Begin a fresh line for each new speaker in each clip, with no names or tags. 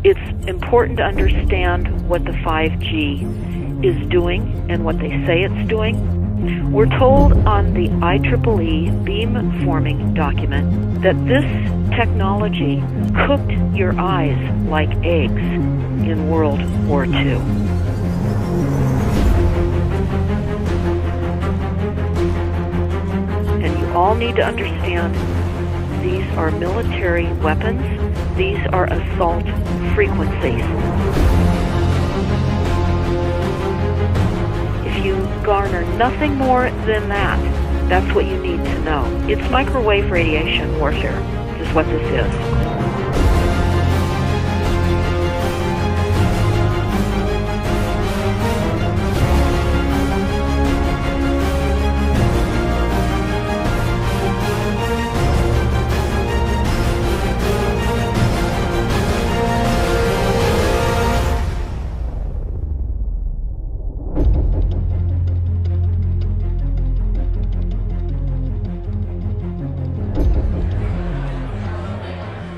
It's important to understand what the 5G is doing and what they say it's doing. We're told on the IEEE beamforming document that this technology cooked your eyes like eggs in World War II. And you all need to understand these are military weapons. These are assault frequencies. If you garner nothing more than that, that's what you need to know. It's microwave radiation warfare, is what this is.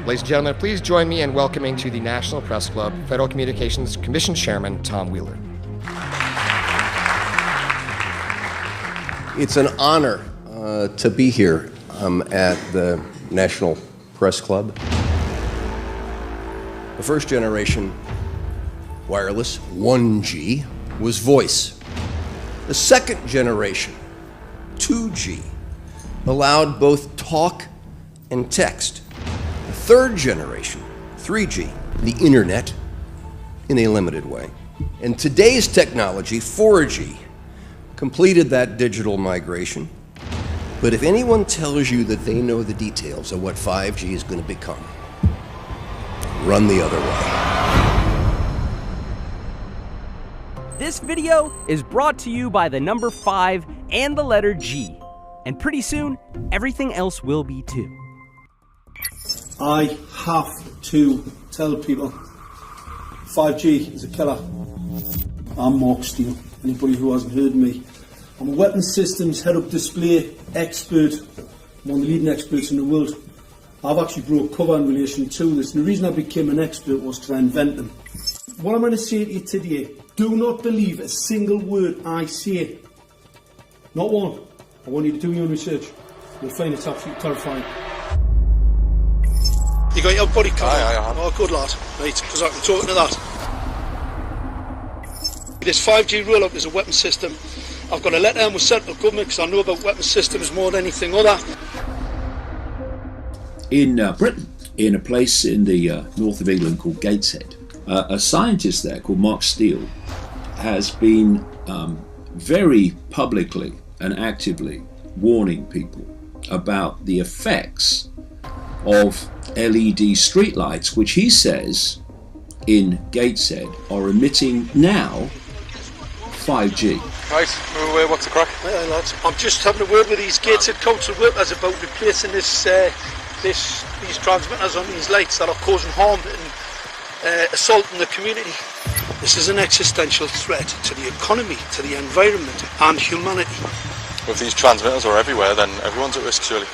Ladies and gentlemen, please join me in welcoming to the National Press Club Federal Communications Commission Chairman Tom Wheeler.
It's an honor to be here at the National Press Club. The first generation wireless, 1G, was voice. The second generation, 2G, allowed both talk and text. The third generation, 3G, the internet, in a limited way. And today's technology, 4G, completed that digital migration. But if anyone tells you that they know the details of what 5G is going to become, run the other way.
This video is brought to you by the number 5 and the letter G. And pretty soon, everything else will be too.
I have to tell people 5G is a killer. I'm Mark Steele. Anybody who hasn't heard me, I'm a weapons systems head-up display expert. I'm one of the leading experts in the world. I've actually broke cover in relation to this, and the reason I became an expert was because I invented them. What I'm going to say to you today, do not believe a single word I say. Not one. I want you to do your own research. You'll find it's absolutely terrifying. You got your body covered?
Aye.
Oh, good lad. Right, because I can talk to that. This 5G roll-up is a weapon system. I've got a letter in with central government because I know about weapon systems more than anything other.
In Britain, in a place in the north of England called Gateshead, a scientist there called Mark Steele has been very publicly and actively warning people about the effects of LED streetlights, which he says in Gateshead are emitting now 5G.
Right, move away, what's the crack?
Hey, lads. I'm just having a word with these Gateshead council workers about replacing these transmitters on these lights that are causing harm and assaulting the community. This is an existential threat to the economy, to the environment and humanity.
If these transmitters are everywhere, then everyone's at risk, surely.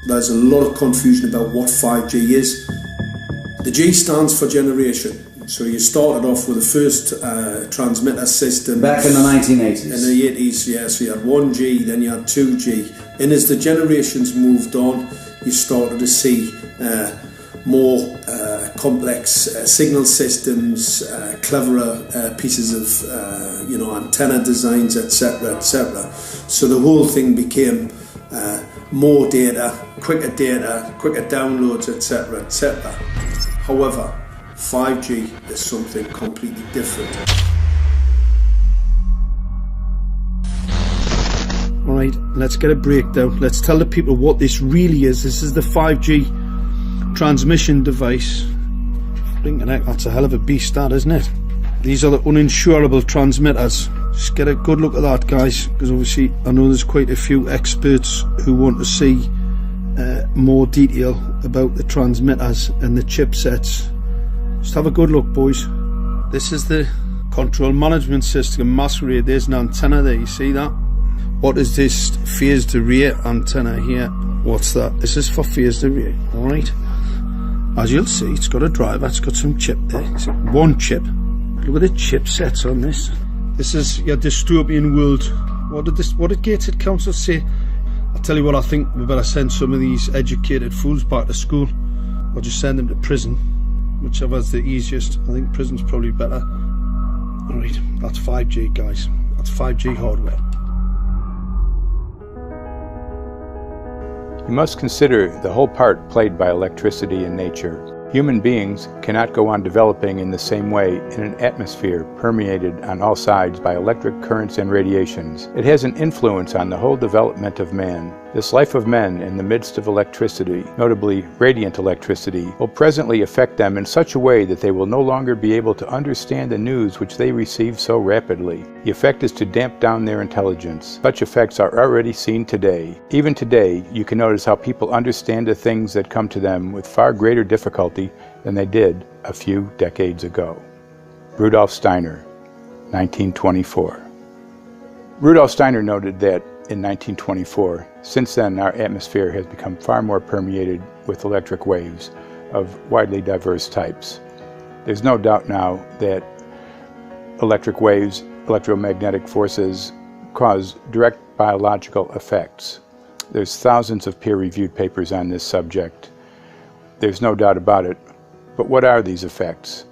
There's a lot of confusion about what 5G is. The G stands for generation. So you started off with the first transmitter system.
Back in the 1980s.
In the 80s, yeah. So you had 1G, then you had 2G. And as the generations moved on, you started to see more complex signal systems, cleverer pieces of antenna designs, etc., etc. So the whole thing became more data, quicker downloads, etc., etc. However, 5G is something completely different. Alright, let's get a breakdown. Let's tell the people what this really is. This is the 5G transmission device. Blinking heck, that's a hell of a beast, that, isn't it? These are the uninsurable transmitters. Just get a good look at that, guys, because obviously I know there's quite a few experts who want to see more detail about the transmitters and the chipsets. Just have a good look, boys. This is the control management system masquerade. There's an antenna there, you see that? What is this phased array antenna here? What's that? This is for phased array, alright? As you'll see, it's got a driver, it's got some chip there. It's one chip. Look at the chipsets on this. This is your dystopian world. What did Gateshead Council say? I'll tell you what, I think we better send some of these educated fools back to school, or just send them to prison. Whichever's the easiest. I think prison's probably better. Alright, that's 5G, guys. That's 5G hardware.
You must consider the whole part played by electricity in nature. Human beings cannot go on developing in the same way in an atmosphere permeated on all sides by electric currents and radiations. It has an influence on the whole development of man. This life of men in the midst of electricity, notably radiant electricity, will presently affect them in such a way that they will no longer be able to understand the news which they receive so rapidly. The effect is to damp down their intelligence. Such effects are already seen today. Even today, you can notice how people understand the things that come to them with far greater difficulty than they did a few decades ago. Rudolf Steiner, 1924. Rudolf Steiner noted that in 1924, since then our atmosphere has become far more permeated with electric waves of widely diverse types. There's no doubt now that electric waves, electromagnetic forces, cause direct biological effects. There's thousands of peer-reviewed papers on this subject. There's no doubt about it. But what are these effects?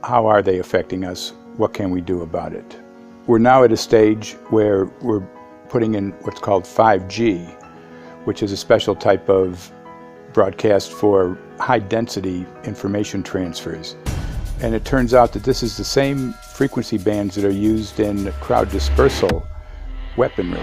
How are they affecting us? What can we do about it? We're now at a stage where we're putting in what's called 5G, which is a special type of broadcast for high-density information transfers. And it turns out that this is the same frequency bands that are used in crowd dispersal weaponry.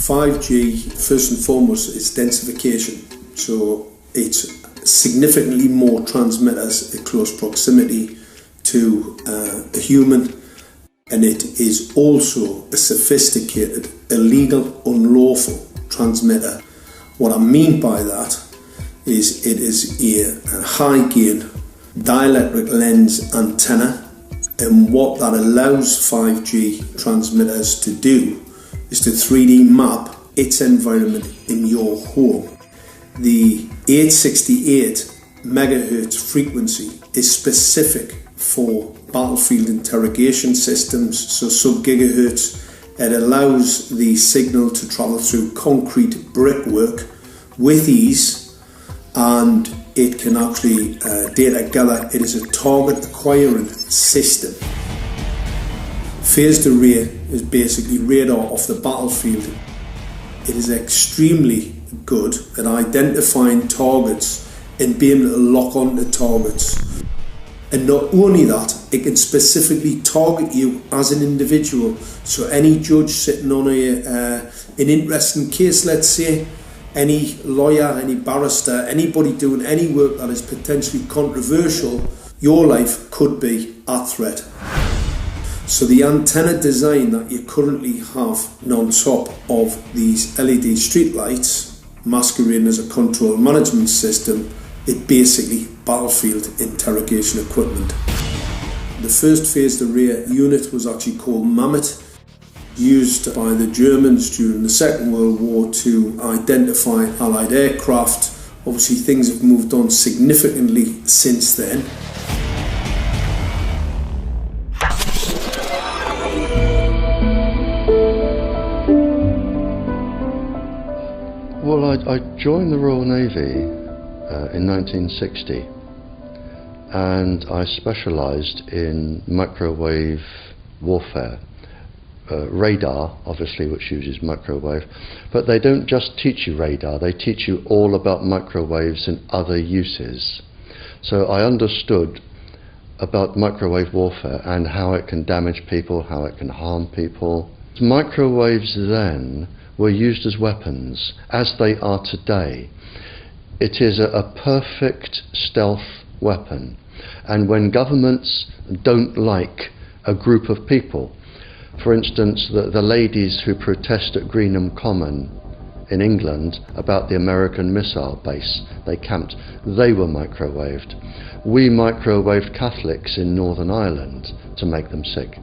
5G, first and foremost, is densification. So it's significantly more transmitters at close proximity to a human, and it is also a sophisticated, illegal, unlawful transmitter. What I mean by that is it is a high gain dielectric lens antenna, and what that allows 5G transmitters to do is to 3D map its environment in your home. The 868 megahertz frequency is specific for battlefield interrogation systems, so sub-gigahertz. It allows the signal to travel through concrete brickwork with ease, and it can actually data gather. It is a target acquiring system. Phased array is basically radar off the battlefield. It is extremely good at identifying targets and being able to lock onto targets. And not only that, it can specifically target you as an individual. So any judge sitting on an interesting case, let's say, any lawyer, any barrister, anybody doing any work that is potentially controversial, your life could be at threat. So the antenna design that you currently have on top of these LED streetlights, masquerading as a control management system, is basically battlefield interrogation equipment. The first phased array unit was actually called Mammoth, used by the Germans during the Second World War to identify Allied aircraft. Obviously things have moved on significantly since then.
Well, I joined the Royal Navy in 1960, and I specialised in microwave warfare. Radar, obviously, which uses microwave, but they don't just teach you radar, they teach you all about microwaves and other uses. So I understood about microwave warfare and how it can damage people, how it can harm people. Microwaves then were used as weapons, as they are today. It is a perfect stealth weapon, and when governments don't like a group of people, For instance, the ladies who protest at Greenham Common in England about the American missile base they camped, they were microwaved. We microwaved Catholics in Northern Ireland to make them sick.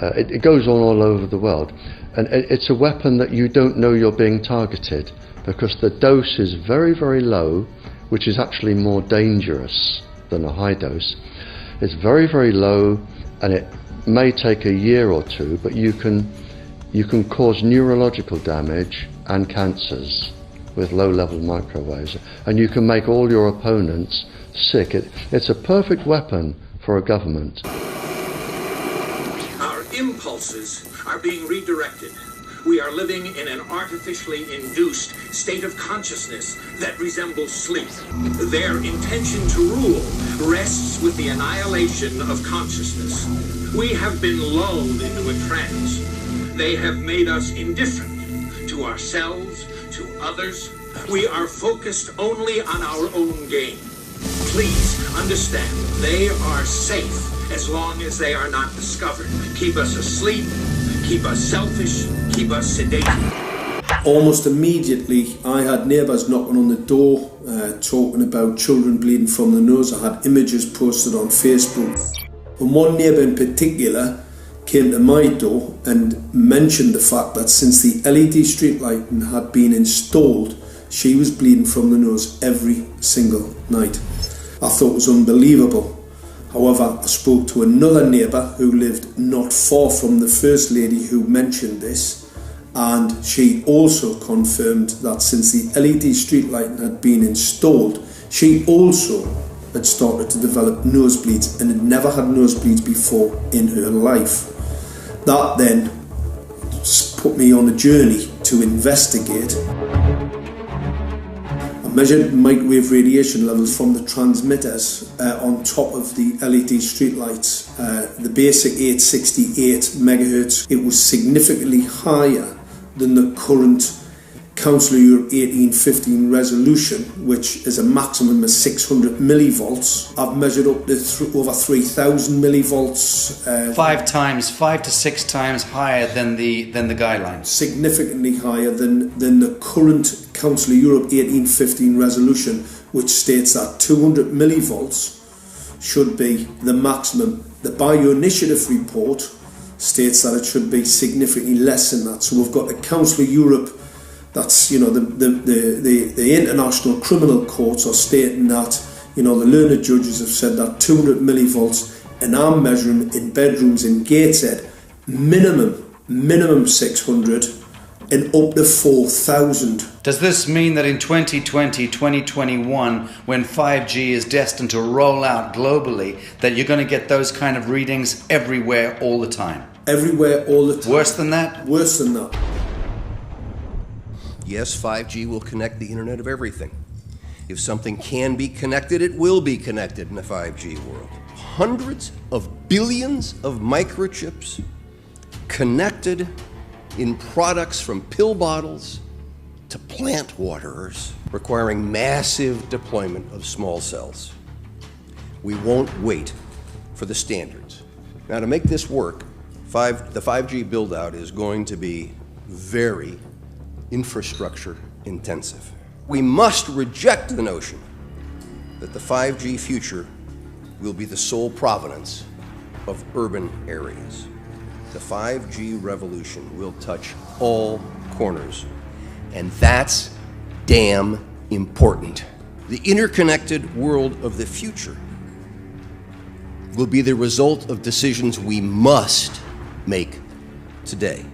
It goes on all over the world, and it's a weapon that you don't know you're being targeted because the dose is very, very low, which is actually more dangerous than a high dose. It's very, very low, and it may take a year or two, but you can cause neurological damage and cancers with low-level microwaves, and you can make all your opponents sick. It's a perfect weapon for a government.
Our impulses are being redirected. We are living in an artificially induced state of consciousness that resembles sleep. Their intention to rule rests with the annihilation of consciousness. We have been lulled into a trance. They have made us indifferent to ourselves, to others. We are focused only on our own gain. Please understand, they are safe as long as they are not discovered. Keep us asleep, keep us selfish, keep us sedated.
Almost immediately, I had neighbours knocking on the door, talking about children bleeding from the nose. I had images posted on Facebook. And one neighbour in particular came to my door and mentioned the fact that since the LED street lighting had been installed, she was bleeding from the nose every single night. I thought it was unbelievable. However, I spoke to another neighbour who lived not far from the first lady who mentioned this, and she also confirmed that since the LED street lighting had been installed, she also had started to develop nosebleeds and had never had nosebleeds before in her life. That then put me on a journey to investigate. I measured microwave radiation levels from the transmitters on top of the LED streetlights. The basic 868 megahertz, it was significantly higher than the current Council of Europe 1815 resolution, which is a maximum of 600 millivolts. I've measured up to over 3,000 millivolts.
5 to 6 times higher than the guidelines.
Significantly higher than the current Council of Europe 1815 resolution, which states that 200 millivolts should be the maximum. The Bioinitiative report states that it should be significantly less than that. So we've got the Council of Europe, that's, you know, the international criminal courts are stating that, you know, the learned judges have said that 200 millivolts, and I'm measuring in bedrooms in Gateshead minimum 600 and up to 4,000.
Does this mean that in 2020, 2021, when 5G is destined to roll out globally, that you're going to get those kind of readings everywhere all the time?
Everywhere all the time.
Worse than that?
Worse than that.
Yes, 5G will connect the Internet of everything. If something can be connected, it will be connected in a 5G world. Hundreds of billions of microchips connected in products from pill bottles to plant waterers, requiring massive deployment of small cells. We won't wait for the standards. Now, to make this work, the 5G build-out is going to be very infrastructure intensive. We must reject the notion that the 5G future will be the sole provenance of urban areas. The 5G revolution will touch all corners, and that's damn important. The interconnected world of the future will be the result of decisions we must make today.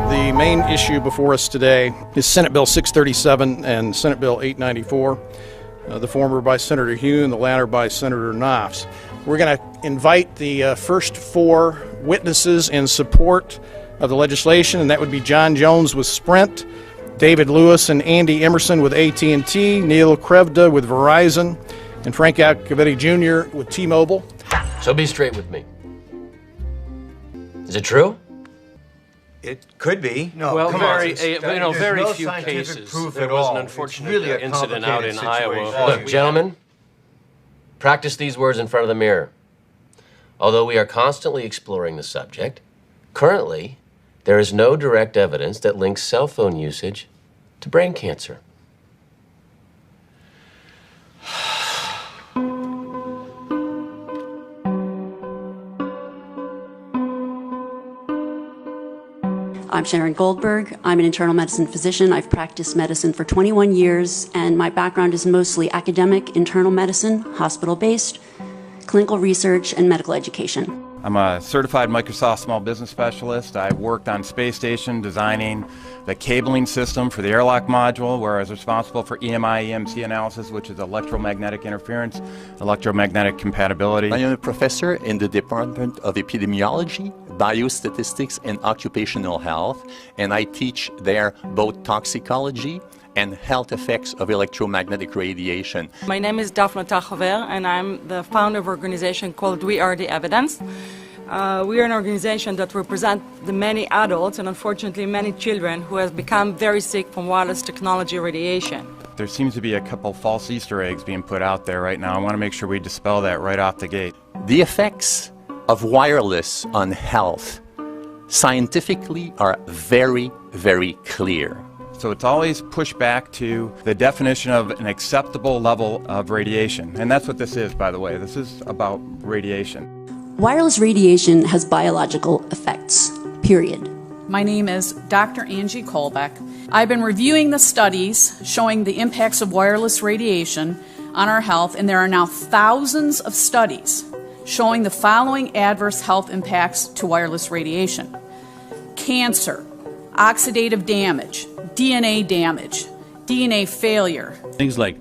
The main issue before us today is Senate Bill 637 and Senate Bill 894, the former by Senator Hugh and the latter by Senator Knopf. We're going to invite the first four witnesses in support of the legislation, and that would be John Jones with Sprint, David Lewis and Andy Emerson with AT&T, Neil Krevda with Verizon, and Frank Alcavetti Jr. with T-Mobile.
So be straight with me. Is it true? It could be.
No,
well,
come
very,
on.
very
no
few cases.
Proof
There
at
was
all.
an unfortunate
really a
incident out in Iowa.
Look, gentlemen, practice these words in front of the mirror. Although we are constantly exploring the subject, currently, there is no direct evidence that links cell phone usage to brain cancer.
I'm Sharon Goldberg. I'm an internal medicine physician. I've practiced medicine for 21 years, and my background is mostly academic, internal medicine, hospital-based, clinical research, and medical education.
I'm a certified Microsoft small business specialist. I worked on space station designing the cabling system for the airlock module, where I was responsible for EMI, EMC analysis, which is electromagnetic interference, electromagnetic compatibility.
I am a professor in the Department of Epidemiology, Biostatistics, and Occupational Health, and I teach there both toxicology and health effects of electromagnetic radiation.
My name is Daphne Tachover, and I'm the founder of an organization called We Are the Evidence. We are an organization that represents the many adults and unfortunately many children who have become very sick from wireless technology radiation.
There seems to be a couple false Easter eggs being put out there right now. I want to make sure we dispel that right off the gate.
The effects of wireless on health scientifically are very, very clear.
So it's always pushed back to the definition of an acceptable level of radiation. And that's what this is, by the way. This is about radiation.
Wireless radiation has biological effects, period.
My name is Dr. Angie Kolbeck. I've been reviewing the studies showing the impacts of wireless radiation on our health, and there are now thousands of studies showing the following adverse health impacts to wireless radiation: cancer, oxidative damage, DNA damage, DNA failure.
Things like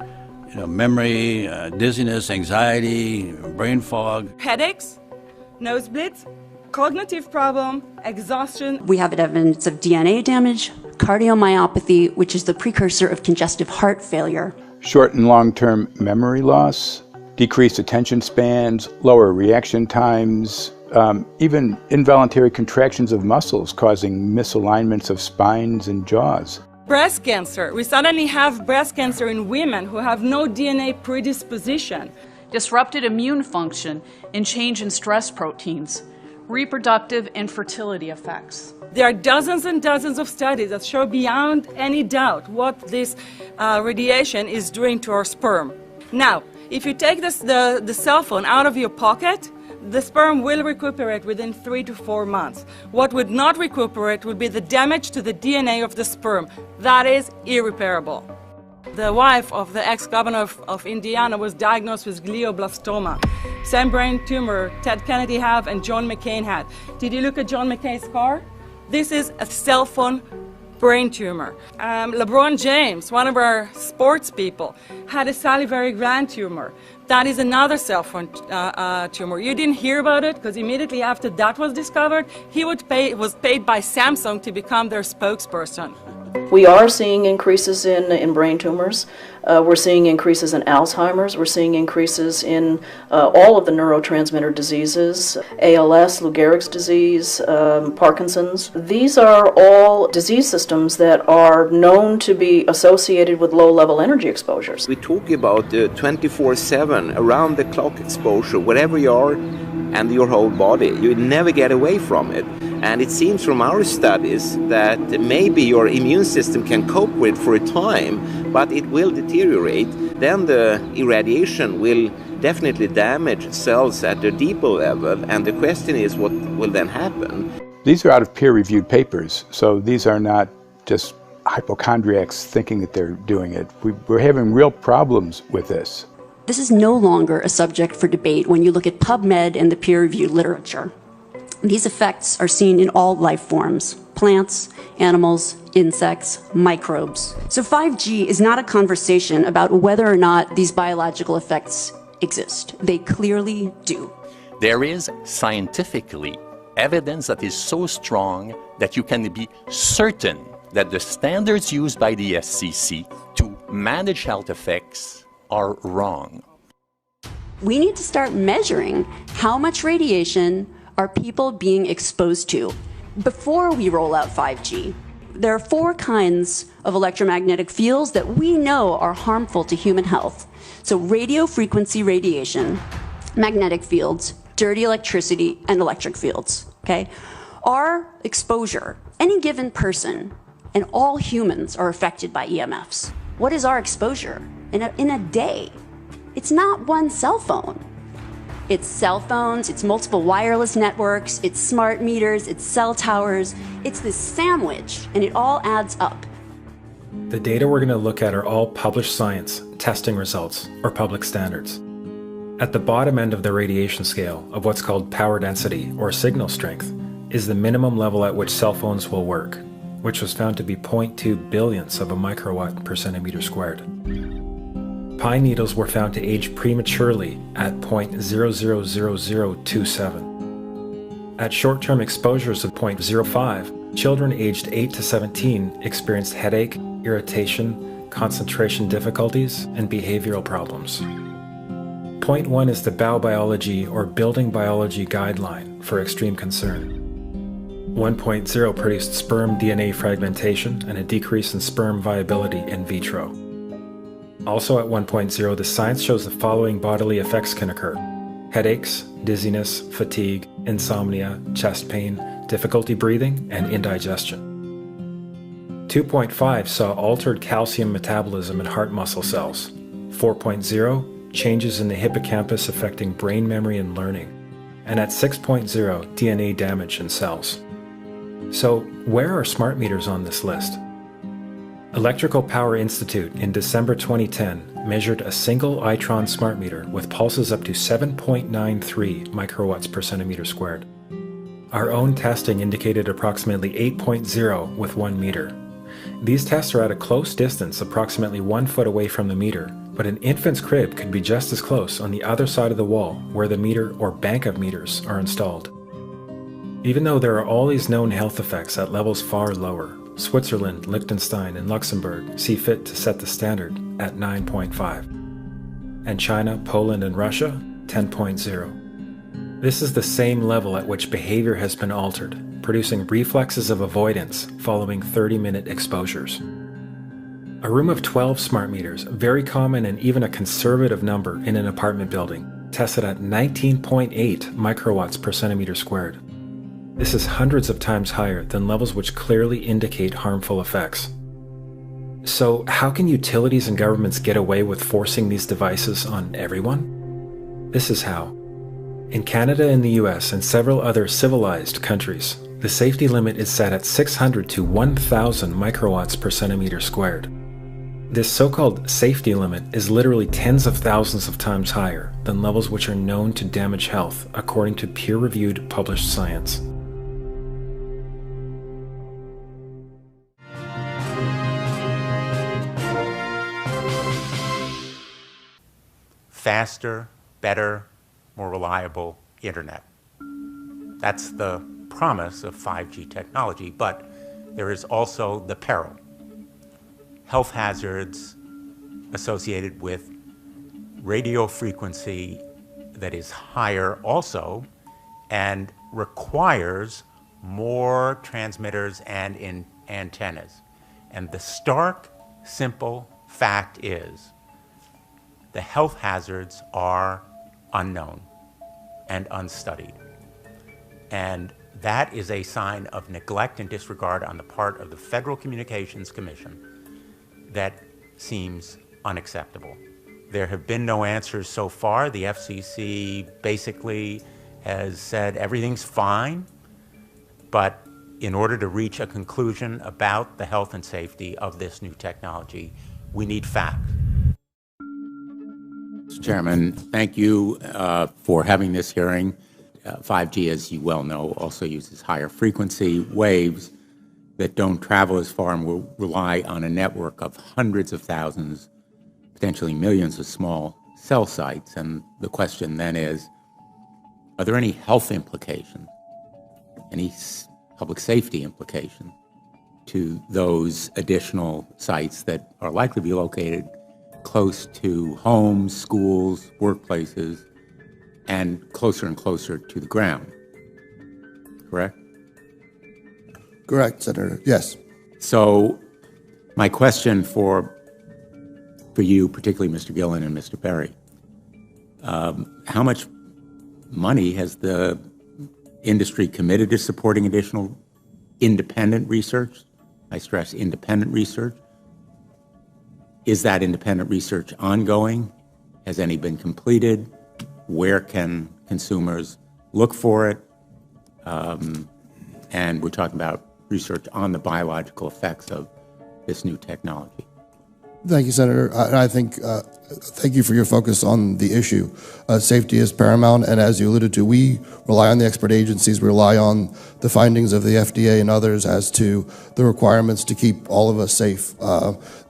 memory, dizziness, anxiety, brain fog.
Headaches, nosebleeds, cognitive problem, exhaustion.
We have evidence of DNA damage, cardiomyopathy, which is the precursor of congestive heart failure.
Short and long-term memory loss, decreased attention spans, lower reaction times, even involuntary contractions of muscles causing misalignments of spines and jaws.
Breast cancer. We suddenly have breast cancer in women who have no DNA predisposition.
Disrupted immune function and change in stress proteins, reproductive and fertility effects.
There are dozens and dozens of studies that show beyond any doubt what this radiation is doing to our sperm. Now, if you take the cell phone out of your pocket, the sperm will recuperate within 3 to 4 months. What would not recuperate would be the damage to the DNA of the sperm. That is irreparable. The wife of the ex-governor of Indiana was diagnosed with glioblastoma. Same brain tumor Ted Kennedy had and John McCain had. Did you look at John McCain's scar? This is a cell phone brain tumor. LeBron James, one of our sports people, had a salivary gland tumor. That is another cell phone tumor. You didn't hear about it because immediately after that was discovered, he was paid by Samsung to become their spokesperson.
We are seeing increases in brain tumors. We're seeing increases in Alzheimer's. We're seeing increases in all of the neurotransmitter diseases, ALS, Lou Gehrig's disease, Parkinson's. These are all disease systems that are known to be associated with low-level energy exposures.
We talk about 24/7, around-the-clock exposure, wherever you are and your whole body. You never get away from it. And it seems from our studies that maybe your immune system can cope with for a time, but it will deteriorate. Then the irradiation will definitely damage cells at a deeper level, and the question is what will then happen?
These are out of peer-reviewed papers, so these are not just hypochondriacs thinking that they're doing it. We're having real problems with this.
This is no longer a subject for debate when you look at PubMed and the peer-reviewed literature. These effects are seen in all life forms: plants, animals, insects, microbes. So 5G is not a conversation about whether or not these biological effects exist. They clearly do.
There is scientifically evidence that is so strong that you can be certain that the standards used by the SCC to manage health effects are wrong.
We need to start measuring how much radiation are people being exposed to. before we roll out 5G, there are 4 kinds of electromagnetic fields that we know are harmful to human health. So radio frequency radiation, magnetic fields, dirty electricity, and electric fields, okay? Our exposure, any given person, and all humans are affected by EMFs. What is our exposure in a day? It's not one cell phone. It's cell phones, it's multiple wireless networks, it's smart meters, it's cell towers. It's this sandwich, and it all adds up.
The data we're going to look at are all published science, testing results, or public standards. At the bottom end of the radiation scale of what's called power density, or signal strength, is the minimum level at which cell phones will work, which was found to be 0.2 billionths of a microwatt per centimeter squared. Pine needles were found to age prematurely at 0.000027. At short-term exposures of 0.05, children aged 8 to 17 experienced headache, irritation, concentration difficulties, and behavioral problems. 0.1 is the Bow Biology or Building Biology Guideline for extreme concern. 1.0 produced sperm DNA fragmentation and a decrease in sperm viability in vitro. Also at 1.0, the science shows the following bodily effects can occur: headaches, dizziness, fatigue, insomnia, chest pain, difficulty breathing, and indigestion. 2.5 saw altered calcium metabolism in heart muscle cells. 4.0, changes in the hippocampus affecting brain memory and learning. And at 6.0, DNA damage in cells. So, where are smart meters on this list? Electrical Power Institute in December 2010 measured a single Itron smart meter with pulses up to 7.93 microwatts per centimeter squared. Our own testing indicated approximately 8.0 with 1 meter. These tests are at a close distance, approximately 1 foot away from the meter, but an infant's crib could be just as close on the other side of the wall where the meter or bank of meters are installed. Even though there are all these known health effects at levels far lower, Switzerland, Liechtenstein, and Luxembourg see fit to set the standard at 9.5. And China, Poland, and Russia, 10.0. This is the same level at which behavior has been altered, producing reflexes of avoidance following 30-minute exposures. A room of 12 smart meters, very common and even a conservative number in an apartment building, tested at 19.8 microwatts per centimeter squared. This is hundreds of times higher than levels which clearly indicate harmful effects. So, how can utilities and governments get away with forcing these devices on everyone? This is how. In Canada and the US and several other civilized countries, the safety limit is set at 600 to 1,000 microwatts per centimeter squared. This so-called safety limit is literally tens of thousands of times higher than levels which are known to damage health according to peer-reviewed published science.
Faster, better, more reliable internet. That's the promise of 5G technology, but there is also the peril. Health hazards associated with radio frequency that is higher also and requires more transmitters and antennas. And the stark, simple fact is the health hazards are unknown and unstudied. And that is a sign of neglect and disregard on the part of the Federal Communications Commission that seems unacceptable. There have been no answers so far. The FCC basically has said everything's fine, but in order to reach a conclusion about the health and safety of this new technology, we need facts.
Mr. Chairman, thank you for having this hearing. 5G, as you well know, also uses higher frequency waves that don't travel as far and will rely on a network of hundreds of thousands, potentially millions of small cell sites. And the question then is, are there any health implications, any public safety implications to those additional sites that are likely to be located close to homes, schools, workplaces, and closer to the ground, correct?
correct, Senator. Yes.
So my question for you, particularly Mr. Gillen and Mr. Perry, how much money has the industry committed to supporting additional independent research? I stress independent research. Is that independent research ongoing? Has any been completed? Where can consumers look for it? And we're talking about research on the biological effects of this new technology.
Thank you, Senator. I think, thank you for your focus on the issue. Safety is paramount, and as you alluded to, we rely on the expert agencies, we rely on the findings of the FDA and others as to the requirements to keep all of us safe.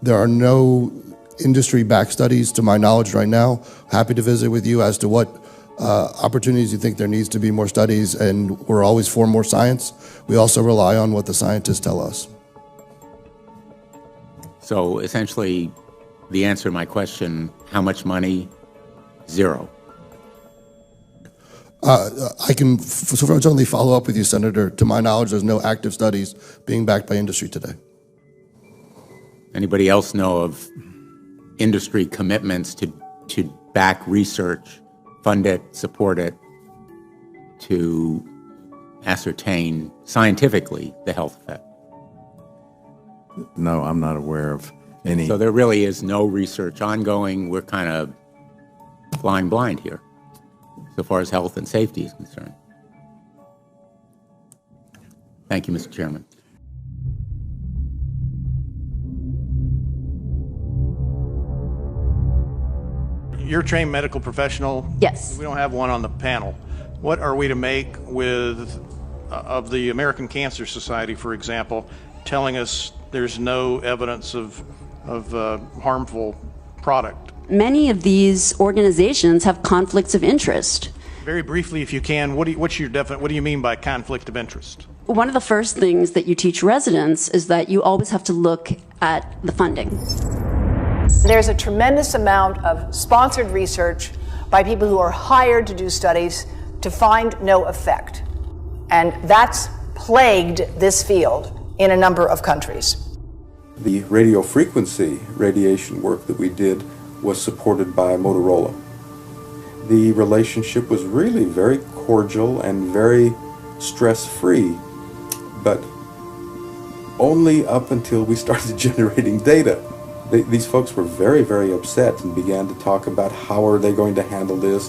There are no industry-backed studies, to my knowledge right now. Happy to visit with you as to what opportunities you think there needs to be more studies, and we're always for more science. We also rely on what the scientists tell us.
So essentially, the answer to my question, how much money? Zero.
I can certainly follow up with you, Senator. To my knowledge, there's no active studies being backed by industry today.
Anybody else know of industry commitments to back research, fund it, support it, to ascertain scientifically the health effect?
No, I'm not aware of any.
So there really is no research ongoing. We're kind of flying blind here, so far as health and safety is concerned. Thank you, Mr. Chairman.
You're a trained medical professional.
Yes.
We don't have one on the panel. What are we to make of the American Cancer Society, for example, telling us there's no evidence of harmful product?
Many of these organizations have conflicts of interest.
Very briefly, if you can, what do you mean by conflict of interest?
One of the first things that you teach residents is that you always have to look at the funding.
There's a tremendous amount of sponsored research by people who are hired to do studies to find no effect. And that's plagued this field in a number of countries.
The radio frequency radiation work that we did was supported by Motorola. The relationship was really very cordial and very stress-free, but only up until we started generating data. These folks were very, very upset and began to talk about how are they going to handle this,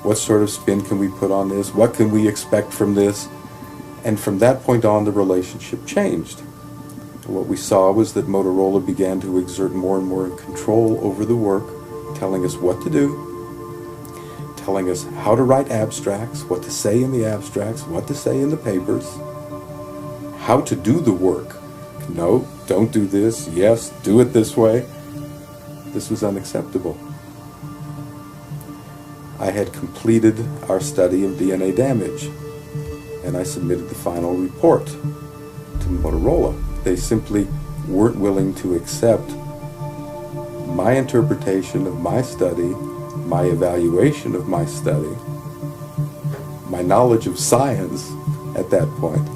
what sort of spin can we put on this, what can we expect from this, and from that point on the relationship changed. What we saw was that Motorola began to exert more and more control over the work, telling us what to do, telling us how to write abstracts, what to say in the abstracts, what to say in the papers, how to do the work. No, don't do this. Yes, do it this way. This was unacceptable. I had completed our study of DNA damage, and I submitted the final report to Motorola. They simply weren't willing to accept my interpretation of my study, my evaluation of my study, my knowledge of science at that point,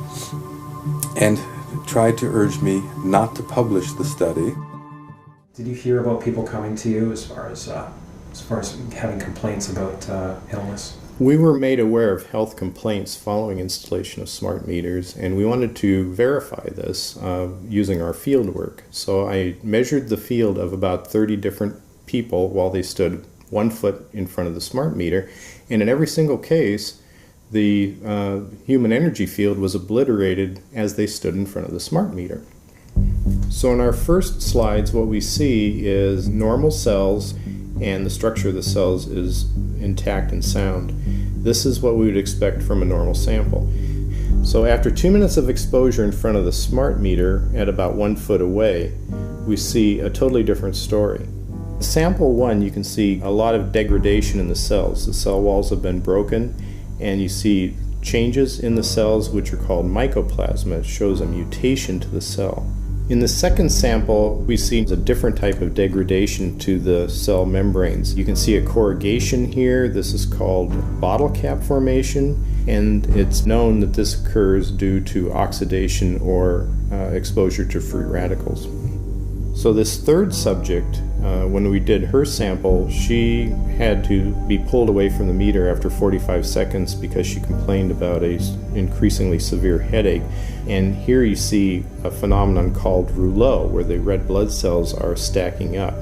and tried to urge me not to publish the study.
Did you hear about people coming to you as far as having complaints about illness?
We were made aware of health complaints following installation of smart meters, and we wanted to verify this using our field work. So I measured the field of about 30 different people while they stood 1 foot in front of the smart meter, and in every single case, the human energy field was obliterated as they stood in front of the smart meter. So in our first slides, what we see is normal cells, and the structure of the cells is intact and sound. This is what we would expect from a normal sample. So after 2 minutes of exposure in front of the smart meter at about 1 foot away, we see a totally different story. Sample 1, you can see a lot of degradation in the cells. The cell walls have been broken, and you see changes in the cells which are called mycoplasma. It shows a mutation to the cell. In the second sample, we see a different type of degradation to the cell membranes. You can see a corrugation here. This is called bottle cap formation, and it's known that this occurs due to oxidation or exposure to free radicals. So this third subject, when we did her sample, she had to be pulled away from the meter after 45 seconds because she complained about an increasingly severe headache. And here you see a phenomenon called rouleau, where the red blood cells are stacking up,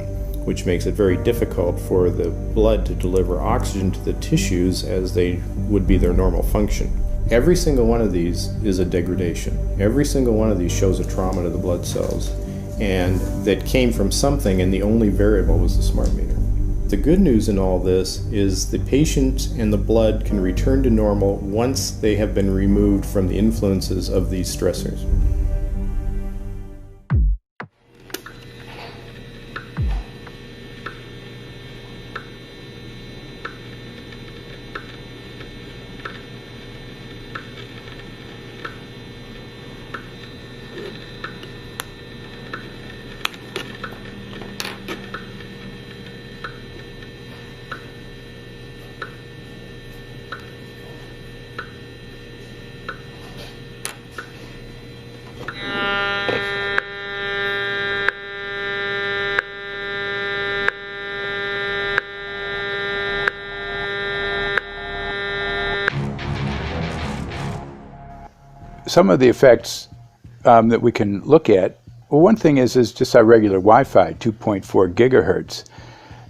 which makes it very difficult for the blood to deliver oxygen to the tissues as they would be their normal function. Every single one of these is a degradation. Every single one of these shows a trauma to the blood cells, and that came from something, and the only variable was the smart meter. The good news in all this is the patient and the blood can return to normal once they have been removed from the influences of these stressors.
Some of the effects that we can look at, well, one thing is just our regular Wi-Fi, 2.4 gigahertz.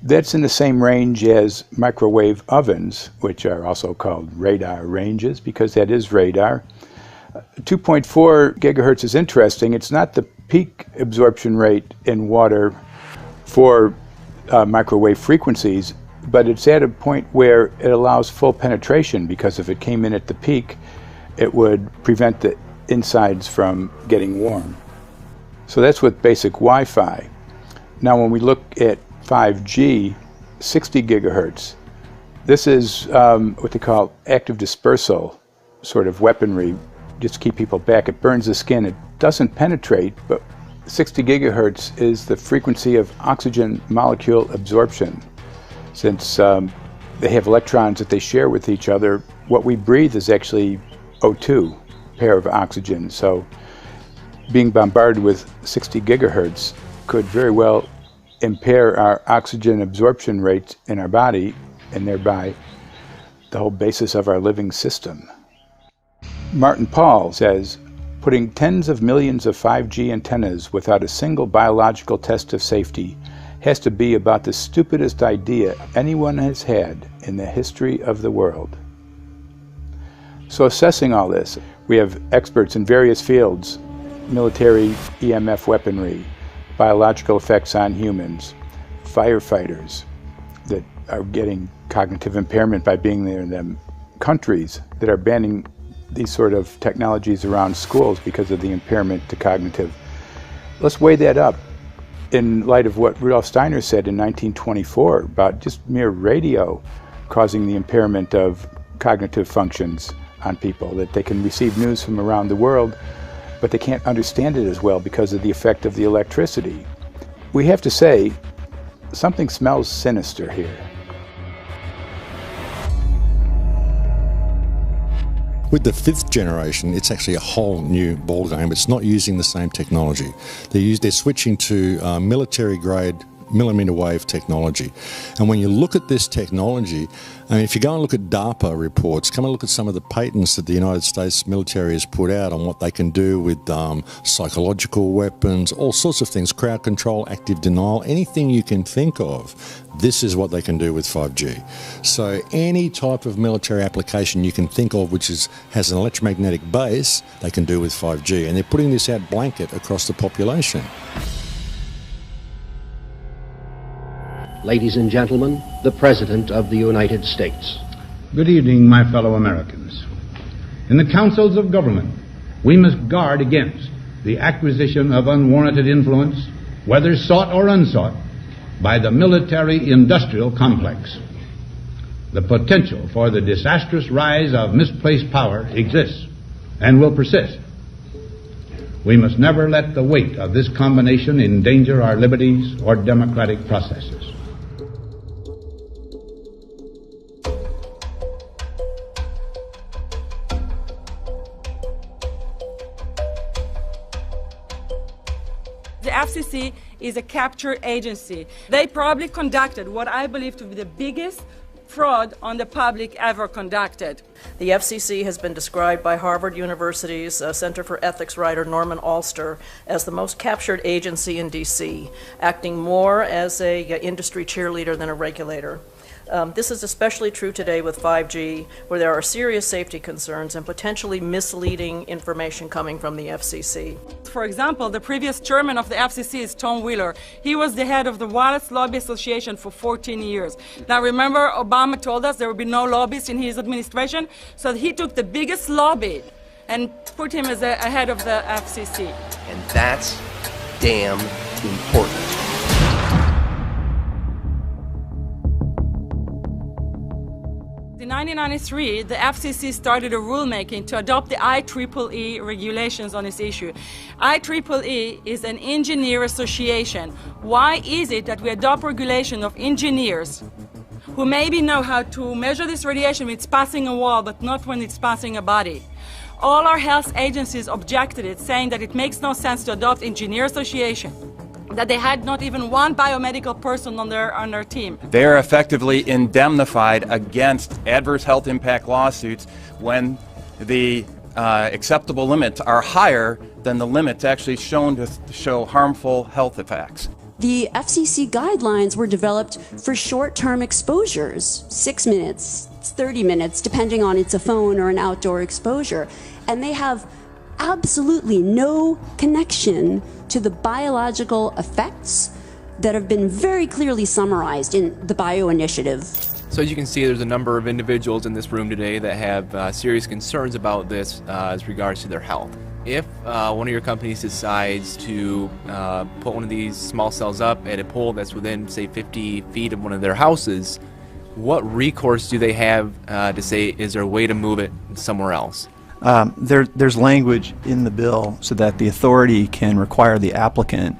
That's in the same range as microwave ovens, which are also called radar ranges, because that is radar. 2.4 gigahertz is interesting. It's not the peak absorption rate in water for microwave frequencies, but it's at a point where it allows full penetration, because if it came in at the peak, it would prevent the insides from getting warm. So that's with basic Wi-Fi. Now when we look at 5G, 60 gigahertz, this is what they call active dispersal sort of weaponry, just to keep people back. It burns the skin. It doesn't penetrate, but 60 gigahertz is the frequency of oxygen molecule absorption. Since they have electrons that they share with each other, what we breathe is actually O2, pair of oxygen. So being bombarded with 60 gigahertz could very well impair our oxygen absorption rates in our body, and thereby the whole basis of our living system. Martin Pall says, putting tens of millions of 5G antennas without a single biological test of safety has to be about the stupidest idea anyone has had in the history of the world. So assessing all this, we have experts in various fields: military EMF weaponry, biological effects on humans, firefighters that are getting cognitive impairment by being there in them, countries that are banning these sort of technologies around schools because of the impairment to cognitive. Let's weigh that up in light of what Rudolf Steiner said in 1924 about just mere radio causing the impairment of cognitive functions on people, that they can receive news from around the world, but they can't understand it as well because of the effect of the electricity. We have to say, something smells sinister here.
With the 5th generation, it's actually a whole new ballgame. It's not using the same technology. They're switching to military-grade millimeter wave technology. And when you look at this technology, I mean, if you go and look at DARPA reports, come and look at some of the patents that the United States military has put out on what they can do with psychological weapons, all sorts of things, crowd control, active denial, anything you can think of, this is what they can do with 5G. So any type of military application you can think of which has an electromagnetic base, they can do with 5G. And they're putting this out blanket across the population.
Ladies and gentlemen, the President of the United States.
Good evening, my fellow Americans. In the councils of government, we must guard against the acquisition of unwarranted influence, whether sought or unsought, by the military-industrial complex. The potential for the disastrous rise of misplaced power exists and will persist. We must never let the weight of this combination endanger our liberties or democratic processes.
the FCC is a capture agency. They probably conducted what I believe to be the biggest fraud on the public ever conducted.
The FCC has been described by Harvard University's Center for Ethics writer Norman Alster as the most captured agency in D.C., acting more as an industry cheerleader than a regulator. This is especially true today with 5G, where there are serious safety concerns and potentially misleading information coming from the FCC.
For example, the previous chairman of the FCC is Tom Wheeler. He was the head of the Wireless Lobby Association for 14 years. Now remember, Obama told us there would be no lobbyists in his administration, so he took the biggest lobby and put him as a head of the FCC.
And that's damn important.
In 1993, the FCC started a rulemaking to adopt the IEEE regulations on this issue. IEEE is an engineer association. Why is it that we adopt regulation of engineers who maybe know how to measure this radiation when it's passing a wall, but not when it's passing a body? All our health agencies objected it, saying that it makes no sense to adopt engineer association, that they had not even one biomedical person on their team.
They are effectively indemnified against adverse health impact lawsuits when the acceptable limits are higher than the limits actually shown to show harmful health effects.
The FCC guidelines were developed for short-term exposures, 6 minutes, 30 minutes, depending on it's a phone or an outdoor exposure. And they have absolutely no connection to the biological effects that have been very clearly summarized in the Bio Initiative.
So as you can see, there's a number of individuals in this room today that have serious concerns about this as regards to their health. If one of your companies decides to put one of these small cells up at a pole that's within, say, 50 feet of one of their houses, what recourse do they have to say, is there a way to move it somewhere else?
There's language in the bill so that the authority can require the applicant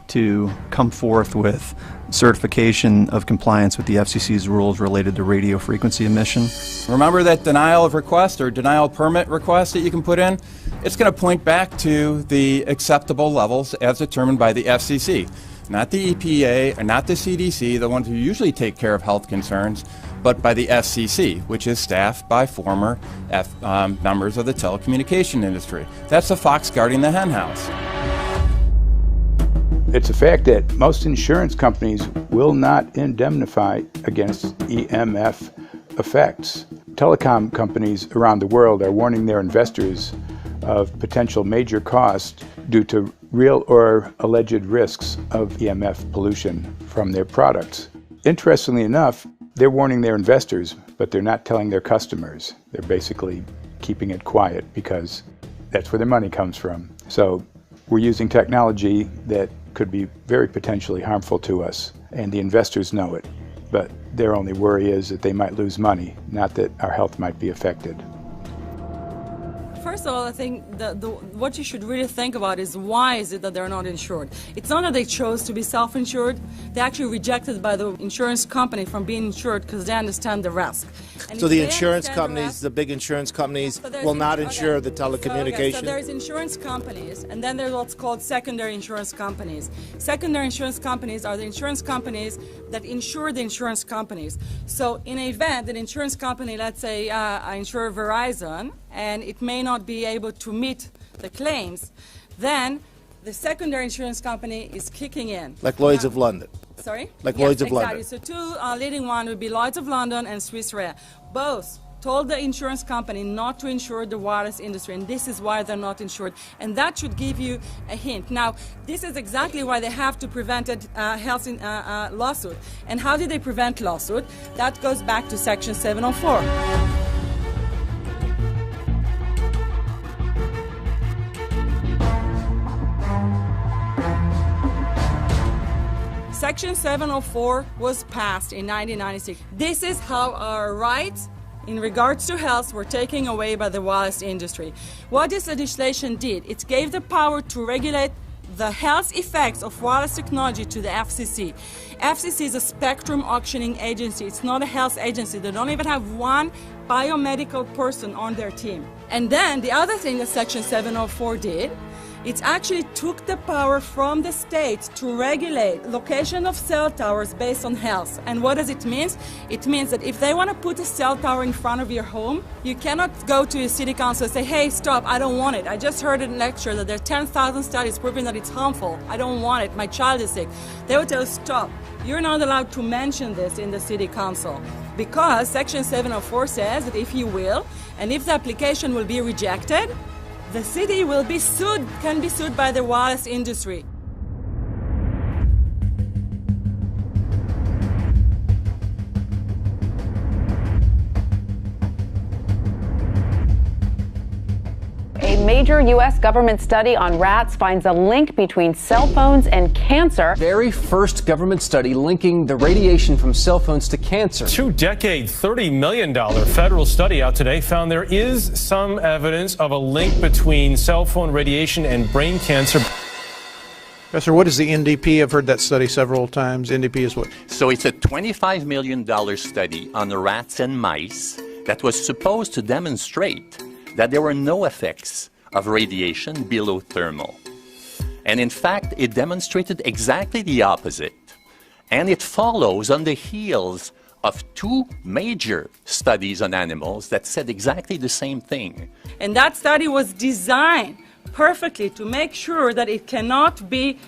to come forth with certification of compliance with the FCC's rules related to radio frequency emission.
Remember that denial of request or denial of permit request that you can put in? It's going to point back to the acceptable levels as determined by the FCC, not the EPA or not the CDC, the ones who usually take care of health concerns, but by the FCC, which is staffed by former members of the telecommunication industry. That's the fox guarding the henhouse.
It's a fact that most insurance companies will not indemnify against EMF effects. Telecom companies around the world are warning their investors of potential major costs due to real or alleged risks of EMF pollution from their products. Interestingly enough, they're warning their investors, but they're not telling their customers. They're basically keeping it quiet because that's where their money comes from. So we're using technology that could be very potentially harmful to us, and the investors know it. But their only worry is that they might lose money, not that our health might be affected.
First of all, I think what you should really think about is why is it that they're not insured? It's not that they chose to be self-insured. They actually rejected by the insurance company from being insured because they understand the risk.
So the insurance companies, the big insurance companies, will not insure the telecommunications?
So there's insurance companies, and then there's what's called secondary insurance companies. Secondary insurance companies are the insurance companies that insure the insurance companies. So in an event, an insurance company, let's say I insure Verizon, and it may not be able to meet the claims, then the secondary insurance company is kicking in.
Like Lloyd's of London?
Sorry?
Like
yes,
Lloyd's of
exactly.
London?
So two leading ones would be Lloyd's of London and Swiss Re. Both told the insurance company not to insure the wireless industry, and this is why they're not insured. And that should give you a hint. Now, this is exactly why they have to prevent a health lawsuit. And how did they prevent lawsuit? That goes back to Section 704. Section 704 was passed in 1996. This is how our rights in regards to health were taken away by the wireless industry. What this legislation did, it gave the power to regulate the health effects of wireless technology to the FCC. FCC is a spectrum auctioning agency. It's not a health agency. They don't even have one biomedical person on their team. And then the other thing that Section 704 did, It actually took the power from the state to regulate location of cell towers based on health. And what does it mean? It means that if they want to put a cell tower in front of your home, you cannot go to your city council and say, hey, stop, I don't want it. I just heard in a lecture that there are 10,000 studies proving that it's harmful. I don't want it. My child is sick. They will tell you, stop. You're not allowed to mention this in the city council because Section 704 says that if you will, and if the application will be rejected, the city will be sued, can be sued by the wireless industry.
A major U.S. government study on rats finds a link between cell phones and cancer.
Very first government study linking the radiation from cell phones to cancer.
Two-decade, $30 million federal study out today found there is some evidence of a link between cell phone radiation and brain cancer.
Professor, what is the NDP? I've heard that study several times. NDP is what?
So it's a $25 million study on rats and mice that was supposed to demonstrate that there were no effects of radiation below thermal. And in fact, it demonstrated exactly the opposite. And it follows on the heels of two major studies on animals that said exactly the same thing.
And that study was designed perfectly to make sure that it cannot be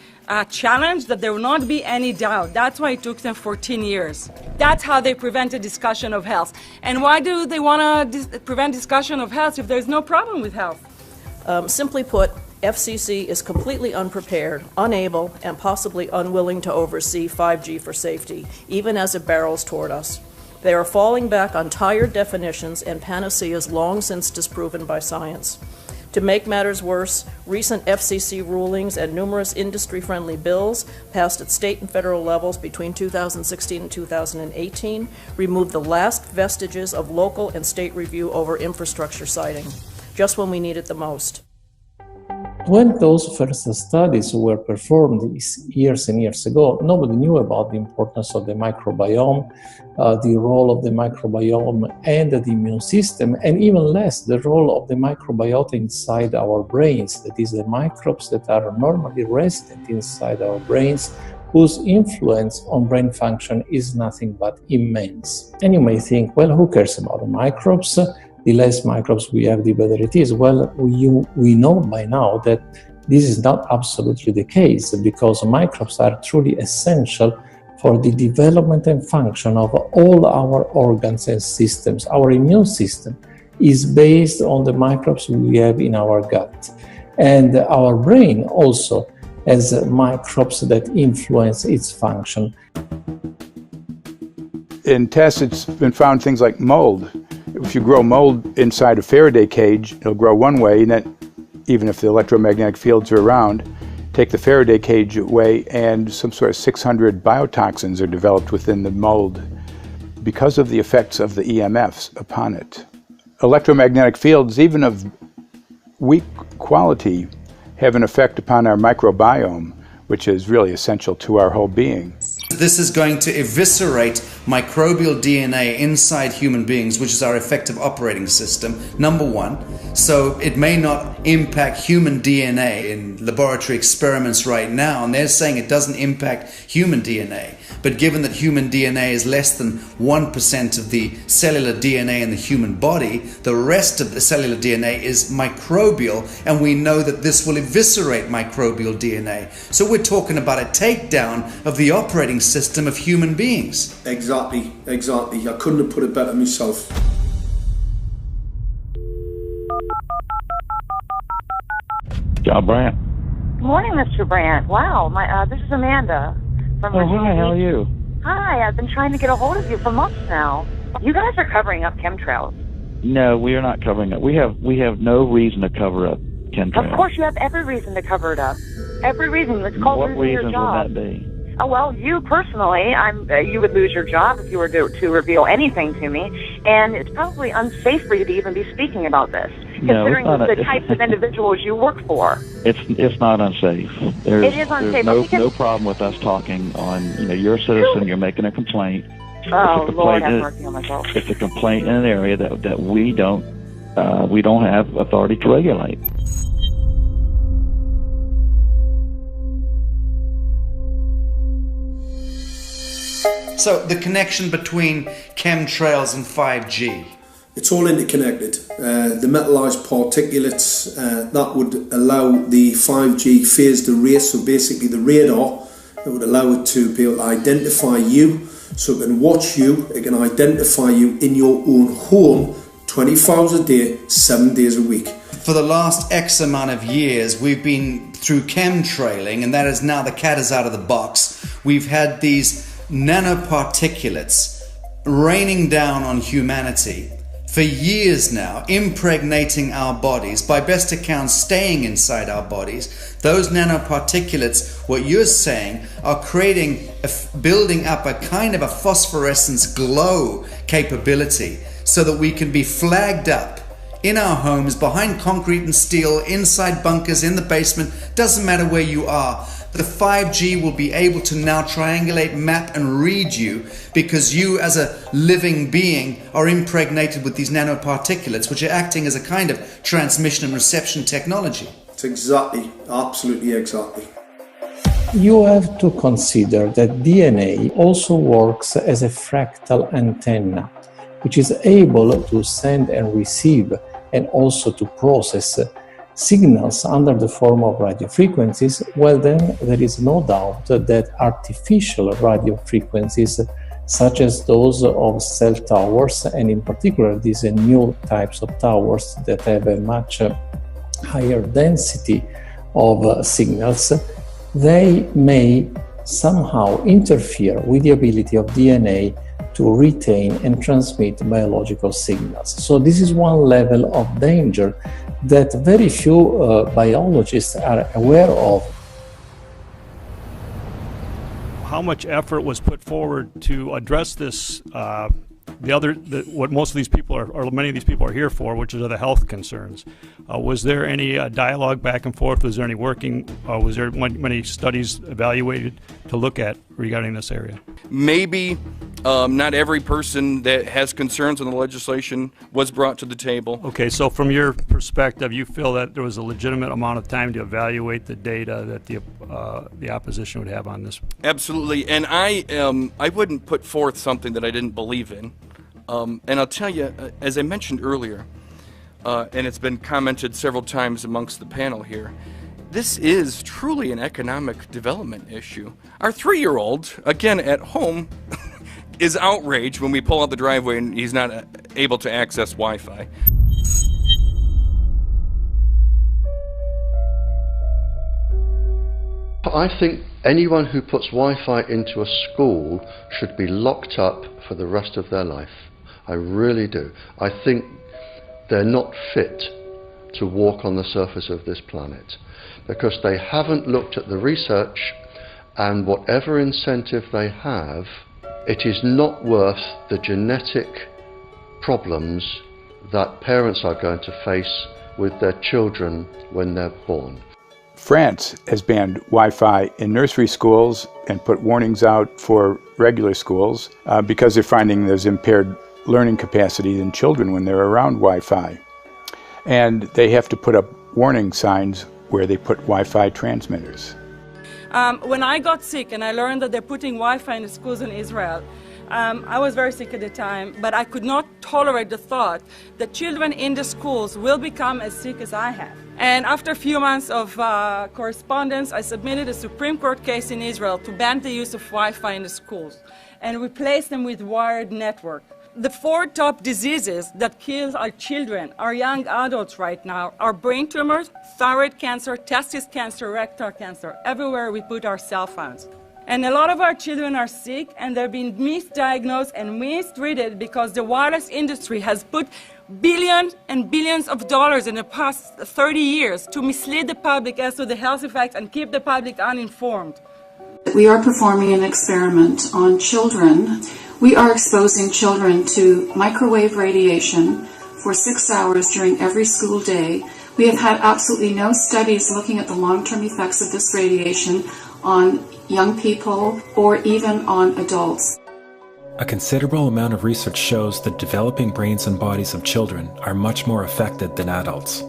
challenged, that there will not be any doubt. That's why it took them 14 years. That's how they prevented discussion of health. And why do they want to prevent discussion of health if there's no problem with health?
Simply put, FCC is completely unprepared, unable, and possibly unwilling to oversee 5G for safety, even as it barrels toward us. They are falling back on tired definitions and panaceas long since disproven by science. To make matters worse, recent FCC rulings and numerous industry-friendly bills passed at state and federal levels between 2016 and 2018 removed the last vestiges of local and state review over infrastructure siting, just when we need it the most.
When those first studies were performed years and years ago, nobody knew about the importance of the microbiome, the role of the microbiome and the immune system, and even less the role of the microbiota inside our brains, that is, the microbes that are normally resident inside our brains, whose influence on brain function is nothing but immense. And you may think, well, who cares about the microbes? The less microbes we have, the better it is. Well, we know by now that this is not absolutely the case, because microbes are truly essential for the development and function of all our organs and systems. Our immune system is based on the microbes we have in our gut. And our brain also has microbes that influence its function.
In tests, it's been found things like mold. If you grow mold inside a Faraday cage, it'll grow one way, and then even if the electromagnetic fields are around, take the Faraday cage away and some sort of 600 biotoxins are developed within the mold because of the effects of the EMFs upon it. Electromagnetic fields, even of weak quality, have an effect upon our microbiome, which is really essential to our whole being.
This is going to eviscerate microbial DNA inside human beings, which is our effective operating system, number one. So it may not impact human DNA in laboratory experiments right now, and they're saying it doesn't impact human DNA. But given that human DNA is less than 1% of the cellular DNA in the human body, the rest of the cellular DNA is microbial, and we know that this will eviscerate microbial DNA. So we're talking about a takedown of the operating system of human beings.
Exactly. I couldn't have put it better myself.
John Brandt.
Good morning, Mr. Brandt. Wow, this is Amanda from Virginia.
Hi, how are you?
Hi, I've been trying to get a hold of you for months now. You guys are covering up chemtrails.
No, we are not covering it. We have no reason to cover up chemtrails.
Of course, you have every reason to cover it up. Every reason. It's called losing your job.
What reasons would that be?
Oh, well, you personally, you would lose your job if you were to reveal anything to me, and it's probably unsafe for you to even be speaking about this, considering the types of individuals you work for.
It's not unsafe.
It is unsafe.
There's no problem with us talking on, you're a citizen, you're making a complaint.
Oh, Lord have mercy on my soul.
It's a complaint in an area that we don't have authority to regulate.
So the connection between chemtrails and 5G.
It's all interconnected. The metallized particulates that would allow the 5G phased array, so basically the radar, that would allow it to be able to identify you, so it can watch you, it can identify you in your own home 24 hours a day, 7 days a week.
For the last X amount of years, we've been through chemtrailing, and that is now the cat is out of the box. We've had these nanoparticulates raining down on humanity for years now, impregnating our bodies, by best accounts staying inside our bodies. Those nanoparticulates, what you're saying, are building up a kind of a phosphorescence glow capability so that we can be flagged up in our homes, behind concrete and steel, inside bunkers, in the basement, doesn't matter where you are. The 5G will be able to now triangulate, map and read you, because you as a living being are impregnated with these nanoparticulates, which are acting as a kind of transmission and reception technology.
It's exactly, absolutely exactly.
You have to consider that DNA also works as a fractal antenna, which is able to send and receive and also to process signals under the form of radio frequencies. Well, then there is no doubt that artificial radio frequencies, such as those of cell towers, and in particular these new types of towers that have a much higher density of signals, they may somehow interfere with the ability of DNA to retain and transmit biological signals. So this is one level of danger that very few biologists are aware of.
How much effort was put forward to address this, what most of these people are, or many of these people are here for, which are the health concerns? Was there any dialogue back and forth? Was there any working? Was there many studies evaluated to look at regarding this area?
Maybe not every person that has concerns on the legislation was brought to the table.
Okay, so from your perspective, you feel that there was a legitimate amount of time to evaluate the data that the opposition would have on this?
Absolutely, and I wouldn't put forth something that I didn't believe in. And I'll tell you, as I mentioned earlier, and it's been commented several times amongst the panel here, this is truly an economic development issue. Our 3-year-old, again at home, is outraged when we pull out the driveway and he's not able to access Wi-Fi.
I think anyone who puts Wi-Fi into a school should be locked up for the rest of their life. I really do. I think they're not fit to walk on the surface of this planet because they haven't looked at the research, and whatever incentive they have, it is not worth the genetic problems that parents are going to face with their children when they're born.
France has banned Wi-Fi in nursery schools and put warnings out for regular schools because they're finding there's impaired learning capacity in children when they're around Wi-Fi. And they have to put up warning signs where they put Wi-Fi transmitters.
When I got sick and I learned that they're putting Wi-Fi in the schools in Israel, I was very sick at the time, but I could not tolerate the thought that children in the schools will become as sick as I have. And after a few months of correspondence, I submitted a Supreme Court case in Israel to ban the use of Wi-Fi in the schools and replace them with wired network. The 4 top diseases that kill our children, our young adults right now, are brain tumors, thyroid cancer, testis cancer, rectal cancer, everywhere we put our cell phones. And a lot of our children are sick and they're being misdiagnosed and mistreated because the wireless industry has put billions and billions of dollars in the past 30 years to mislead the public as to the health effects and keep the public uninformed.
We are performing an experiment on children. We are exposing children to microwave radiation for 6 hours during every school day. We have had absolutely no studies looking at the long-term effects of this radiation on young people or even on adults.
A considerable amount of research shows that developing brains and bodies of children are much more affected than adults.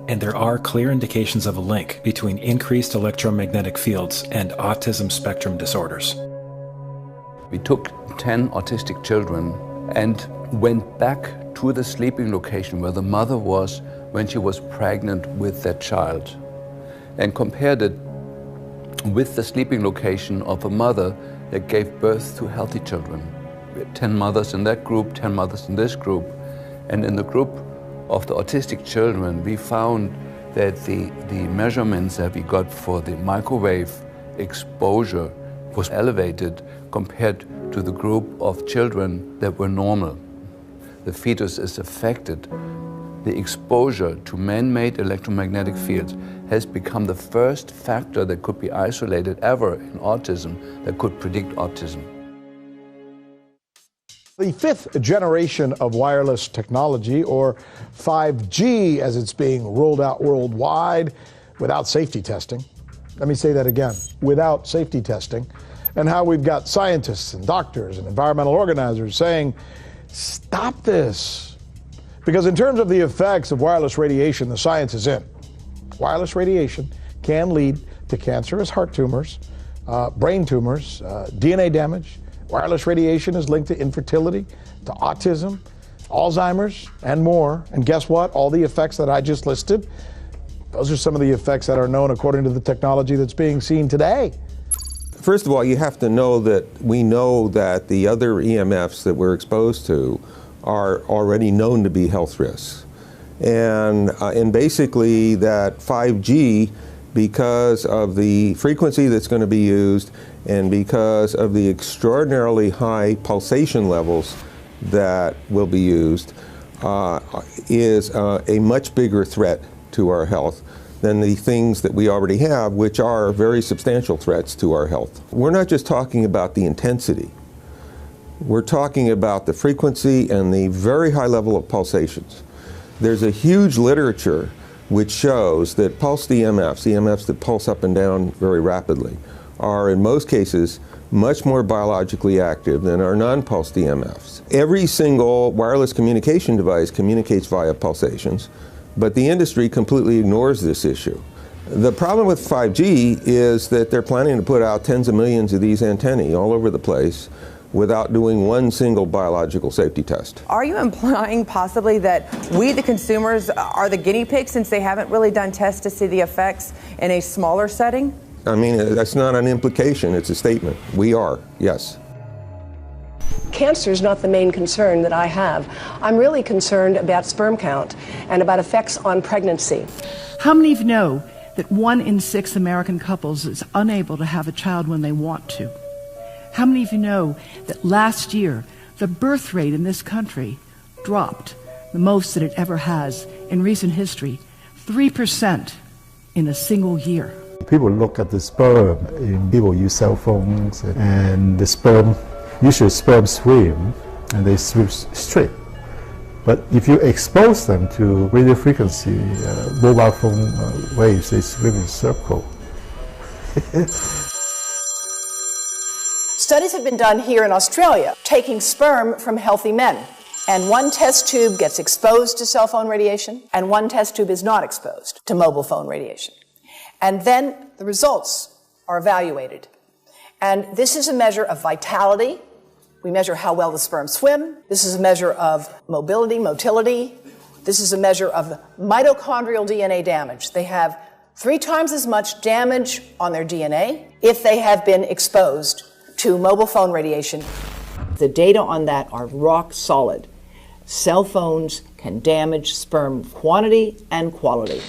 And there are clear indications of a link between increased electromagnetic fields and autism spectrum disorders.
We took 10 autistic children and went back to the sleeping location where the mother was when she was pregnant with that child and compared it with the sleeping location of a mother that gave birth to healthy children. We had 10 mothers in that group, 10 mothers in this group, and in the group of the autistic children, we found that the measurements that we got for the microwave exposure was elevated compared to the group of children that were normal. The fetus is affected. The exposure to man-made electromagnetic fields has become the first factor that could be isolated ever in autism that could predict autism.
The fifth generation of wireless technology, or 5G as it's being rolled out worldwide without safety testing. Let me say that again, without safety testing. And how we've got scientists and doctors and environmental organizers saying, stop this. Because in terms of the effects of wireless radiation, the science is in. Wireless radiation can lead to cancerous heart tumors, brain tumors, DNA damage. Wireless radiation is linked to infertility, to autism, Alzheimer's, and more. And guess what? All the effects that I just listed, those are some of the effects that are known according to the technology that's being seen today.
First of all, you have to know that we know that the other EMFs that we're exposed to are already known to be health risks. And basically that 5G, because of the frequency that's going to be used and because of the extraordinarily high pulsation levels that will be used, is a much bigger threat to our health than the things that we already have, which are very substantial threats to our health. We're not just talking about the intensity. We're talking about the frequency and the very high level of pulsations. There's a huge literature which shows that pulsed EMFs, EMFs that pulse up and down very rapidly, are in most cases much more biologically active than our non-pulsed EMFs. Every single wireless communication device communicates via pulsations, but the industry completely ignores this issue. The problem with 5G is that they're planning to put out tens of millions of these antennae all over the place without doing one single biological safety test.
Are you implying possibly that we, the consumers, are the guinea pigs since they haven't really done tests to see the effects in a smaller setting?
I mean, that's not an implication, it's a statement. We are, yes.
Cancer is not the main concern that I have. I'm really concerned about sperm count and about effects on pregnancy.
How many of you know that 1 in 6 American couples is unable to have a child when they want to? How many of you know that last year the birth rate in this country dropped the most that it ever has in recent history, 3% in a single year?
People look at the sperm, and people use cell phones, and the sperm, usually sperm swim, and they swim straight. But if you expose them to radio frequency, mobile phone waves, they swim in a circle.
Studies have been done here in Australia, taking sperm from healthy men. And one test tube gets exposed to cell phone radiation, and one test tube is not exposed to mobile phone radiation. And then the results are evaluated. And this is a measure of vitality. We measure how well the sperm swim. This is a measure of motility. This is a measure of mitochondrial DNA damage. They have 3 times as much damage on their DNA if they have been exposed to mobile phone radiation. The data on that are rock solid. Cell phones can damage sperm quantity and quality.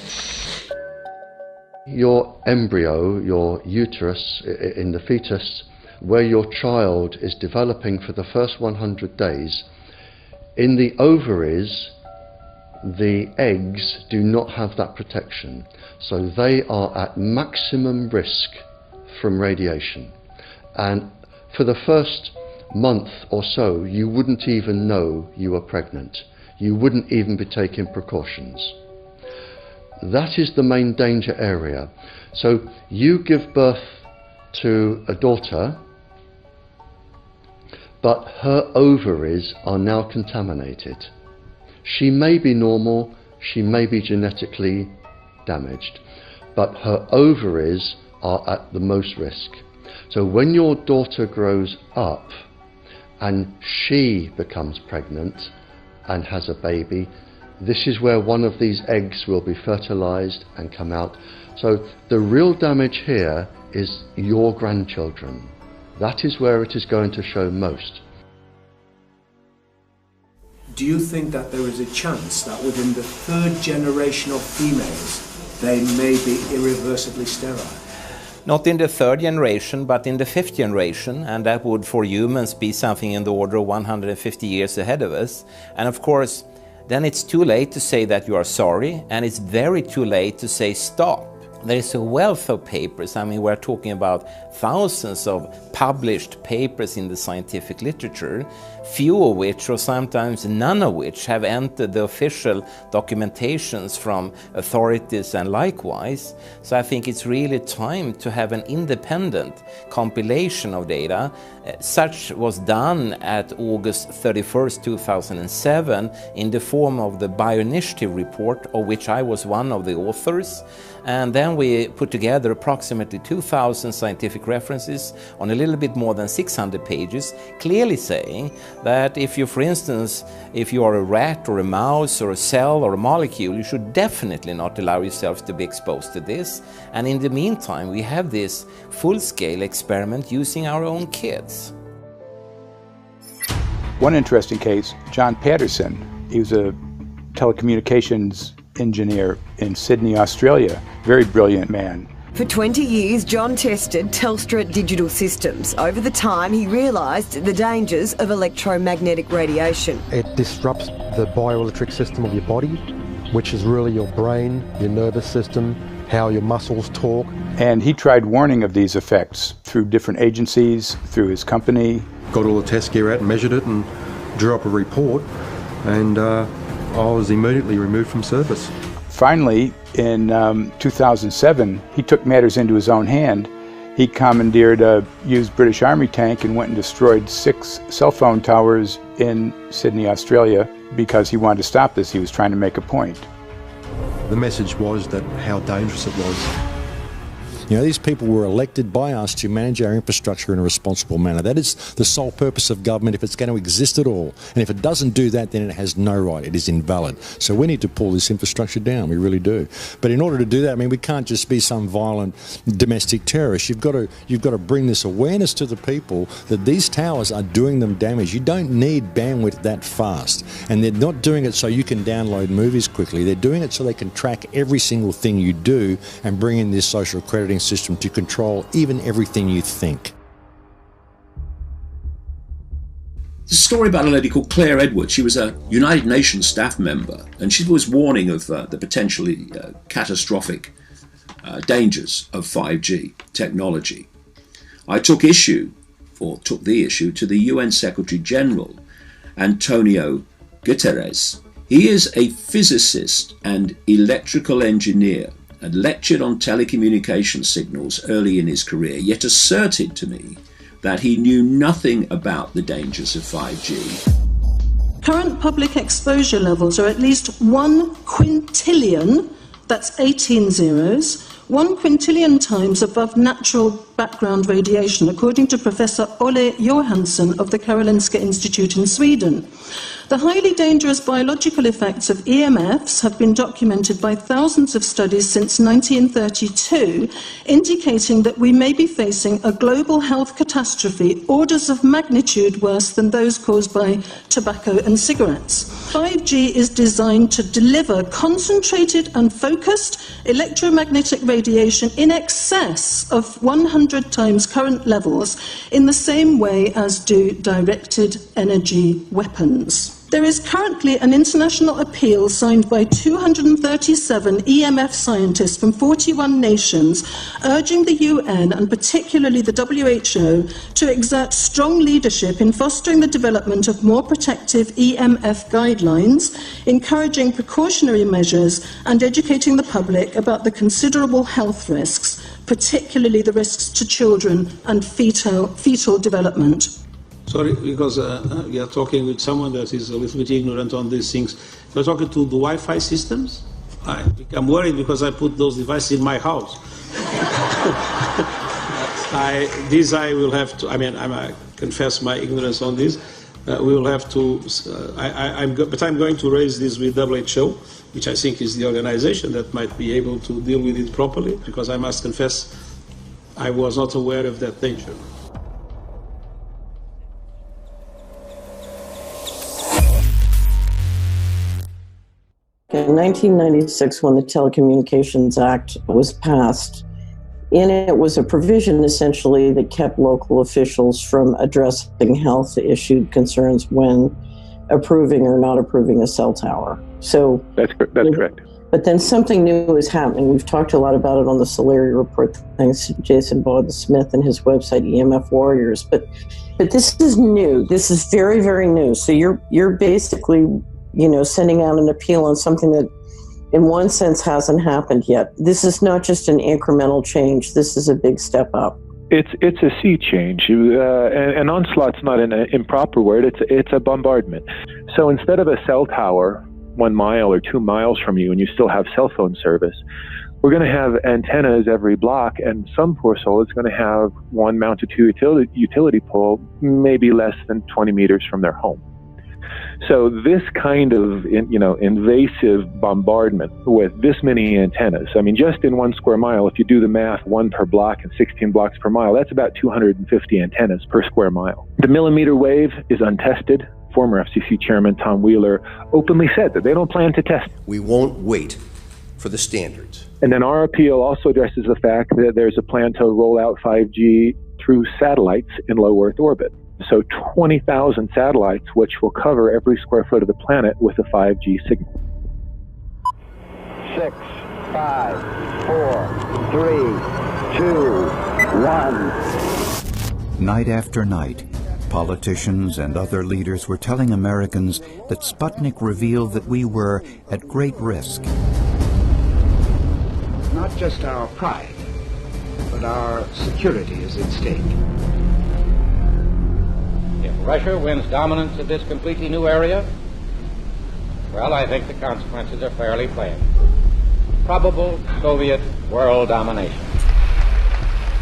Your embryo, your uterus in the fetus, where your child is developing for the first 100 days, in the ovaries, the eggs do not have that protection. So they are at maximum risk from radiation. And for the first month or so, you wouldn't even know you were pregnant. You wouldn't even be taking precautions. That is the main danger area. So you give birth to a daughter, but her ovaries are now contaminated. She may be normal, she may be genetically damaged, but her ovaries are at the most risk. So when your daughter grows up and she becomes pregnant and has a baby, this is where one of these eggs will be fertilized and come out. So the real damage here is your grandchildren. That is where it is going to show most.
Do you think that there is a chance that within the third generation of females, they may be irreversibly sterile?
Not in the third generation, but in the fifth generation, and that would for humans be something in the order of 150 years ahead of us. And of course, then it's too late to say that you are sorry, and it's very too late to say stop. There is a wealth of papers. I mean, we're talking about thousands of published papers in the scientific literature, few of which, or sometimes none of which, have entered the official documentations from authorities and likewise. So I think it's really time to have an independent compilation of data. Such was done at August 31st, 2007 in the form of the Bioinitiative report, of which I was one of the authors. And then we put together approximately 2,000 scientific references on a little bit more than 600 pages, clearly saying that if you, for instance, if you are a rat or a mouse or a cell or a molecule, you should definitely not allow yourself to be exposed to this. And in the meantime, we have this full-scale experiment using our own kids.
One interesting case, John Patterson, he was a telecommunications engineer in Sydney, Australia. Very brilliant man.
For 20 years, John tested Telstra digital systems. Over the time, he realised the dangers of electromagnetic radiation.
It disrupts the bioelectric system of your body, which is really your brain, your nervous system, how your muscles talk.
And he tried warning of these effects through different agencies, through his company.
Got all the test gear out and measured it and drew up a report, and I was immediately removed from service.
Finally, in 2007, he took matters into his own hand. He commandeered a used British Army tank and went and destroyed 6 cell phone towers in Sydney, Australia, because he wanted to stop this. He was trying to make a point.
The message was that how dangerous it was.
You know, these people were elected by us to manage our infrastructure in a responsible manner. That is the sole purpose of government if it's going to exist at all. And if it doesn't do that, then it has no right. It is invalid. So we need to pull this infrastructure down. We really do. But in order to do that, I mean, we can't just be some violent domestic terrorist. You've got to bring this awareness to the people that these towers are doing them damage. You don't need bandwidth that fast. And they're not doing it so you can download movies quickly. They're doing it so they can track every single thing you do and bring in this social crediting system to control even everything you think.
There's a story about a lady called Claire Edwards. She was a United Nations staff member, and she was warning of the potentially catastrophic dangers of 5G technology. I took the issue to the UN Secretary General, Antonio Guterres. He is a physicist and electrical engineer, and lectured on telecommunication signals early in his career, yet asserted to me that he knew nothing about the dangers of 5G.
Current public exposure levels are at least 1 quintillion, that's 18 zeros, 1 quintillion times above natural background radiation, according to Professor Olle Johansson of the Karolinska Institute in Sweden. The highly dangerous biological effects of EMFs have been documented by thousands of studies since 1932, indicating that we may be facing a global health catastrophe orders of magnitude worse than those caused by tobacco and cigarettes. 5G is designed to deliver concentrated and focused electromagnetic radiation in excess of 100 times current levels, in the same way as do directed energy weapons. There is currently an international appeal signed by 237 EMF scientists from 41 nations, urging the UN and particularly the WHO to exert strong leadership in fostering the development of more protective EMF guidelines, encouraging precautionary measures and educating the public about the considerable health risks, particularly the risks to children and fetal development.
Sorry, because we are talking with someone that is a little bit ignorant on these things. You're talking to the Wi-Fi systems? I become worried because I put those devices in my house.
I will have to, I confess my ignorance on this. We will have to, but I'm going to raise this with WHO, which I think is the organization that might be able to deal with it properly, because I must confess I was not aware of that danger.
In 1996, when the Telecommunications Act was passed, in it was a provision essentially that kept local officials from addressing health issue concerns when approving or not approving a cell tower. So
that's correct.
But then something new is happening. We've talked a lot about it on the Solari report, thanks to Jason Bogdan-Smith and his website EMF Warriors. But this is new. This is very, very new. So you're basically, sending out an appeal on something that in one sense hasn't happened yet. This is not just an incremental change. This is a big step up.
It's a sea change. An onslaught's not an improper word. It's a bombardment. So instead of a cell tower 1 mile or 2 miles from you and you still have cell phone service, we're going to have antennas every block, and some poor soul is going to have one mounted to a utility pole maybe less than 20 meters from their home. So this kind of, invasive bombardment with this many antennas, just in 1 square mile, if you do the math, 1 per block and 16 blocks per mile, that's about 250 antennas per square mile. The millimeter wave is untested. Former FCC Chairman Tom Wheeler openly said that they don't plan to test.
We won't wait for the standards.
And then our appeal also addresses the fact that there's a plan to roll out 5G through satellites in low Earth orbit. So 20,000 satellites, which will cover every square foot of the planet with a 5G signal.
6, 5, 4, 3, 2, 1.
Night after night, politicians and other leaders were telling Americans that Sputnik revealed that we were at great risk.
Not just our pride, but our security is at stake.
If Russia wins dominance of this completely new area, well, I think the consequences are fairly plain. Probable Soviet world domination.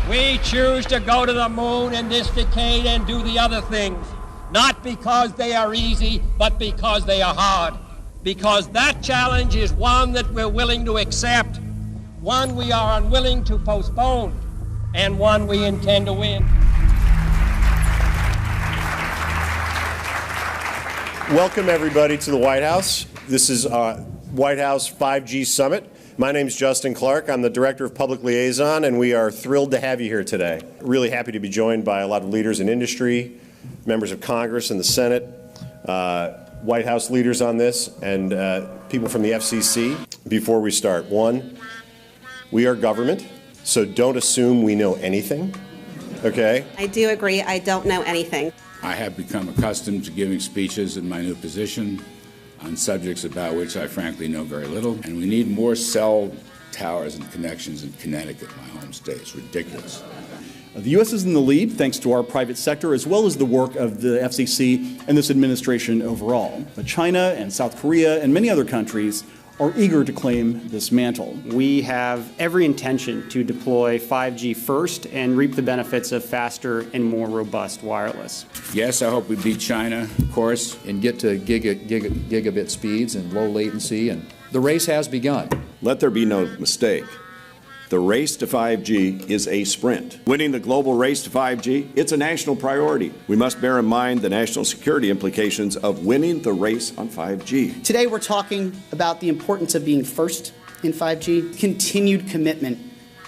We choose to go to the moon in this decade and do the other things, not because they are easy, but because they are hard. Because that challenge is one that we're willing to accept, one we are unwilling to postpone, and one we intend to win.
Welcome, everybody, to the White House. This is White House 5G Summit. My name is Justin Clark. I'm the Director of Public Liaison, and we are thrilled to have you here today. Really happy to be joined by a lot of leaders in industry, members of Congress and the Senate, White House leaders on this, and people from the FCC. Before we start, one, we are government, so don't assume we know anything, okay?
I do agree. I don't know anything.
I have become accustomed to giving speeches in my new position on subjects about which I frankly know very little, and we need more cell towers and connections in Connecticut, my home state. It's ridiculous.
The U.S. is in the lead thanks to our private sector as well as the work of the FCC and this administration overall. But China and South Korea and many other countries are eager to claim this mantle.
We have every intention to deploy 5G first and reap the benefits of faster and more robust wireless.
Yes, I hope we beat China, of course.
And get to gigabit speeds and low latency, and the race has begun.
Let there be no mistake. The race to 5G is a sprint. Winning the global race to 5G, it's a national priority. We must bear in mind the national security implications of winning the race on 5G.
Today we're talking about the importance of being first in 5G, continued commitment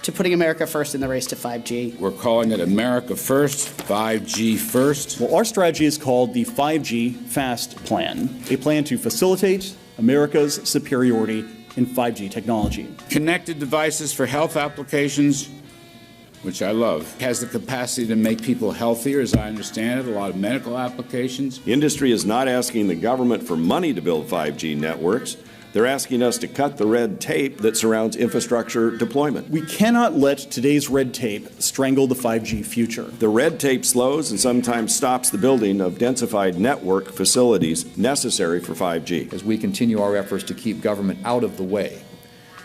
to putting America first in the race to 5G.
We're calling it America First, 5G First.
Well, our strategy is called the 5G Fast Plan, a plan to facilitate America's superiority in 5G technology.
Connected devices for health applications, which I love, has the capacity to make people healthier, as I understand it, a lot of medical applications.
The industry is not asking the government for money to build 5G networks. They're asking us to cut the red tape that surrounds infrastructure deployment.
We cannot let today's red tape strangle the 5G future.
The red tape slows and sometimes stops the building of densified network facilities necessary for 5G.
As we continue our efforts to keep government out of the way,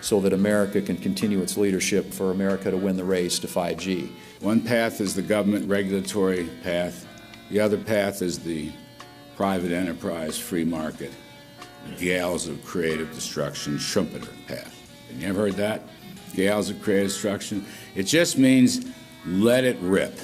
so that America can continue its leadership for America to win the race to 5G.
One path is the government regulatory path. The other path is the private enterprise free market, gales of creative destruction, Schumpeter path. Have you ever heard that? Gales of creative destruction? It just means let it rip.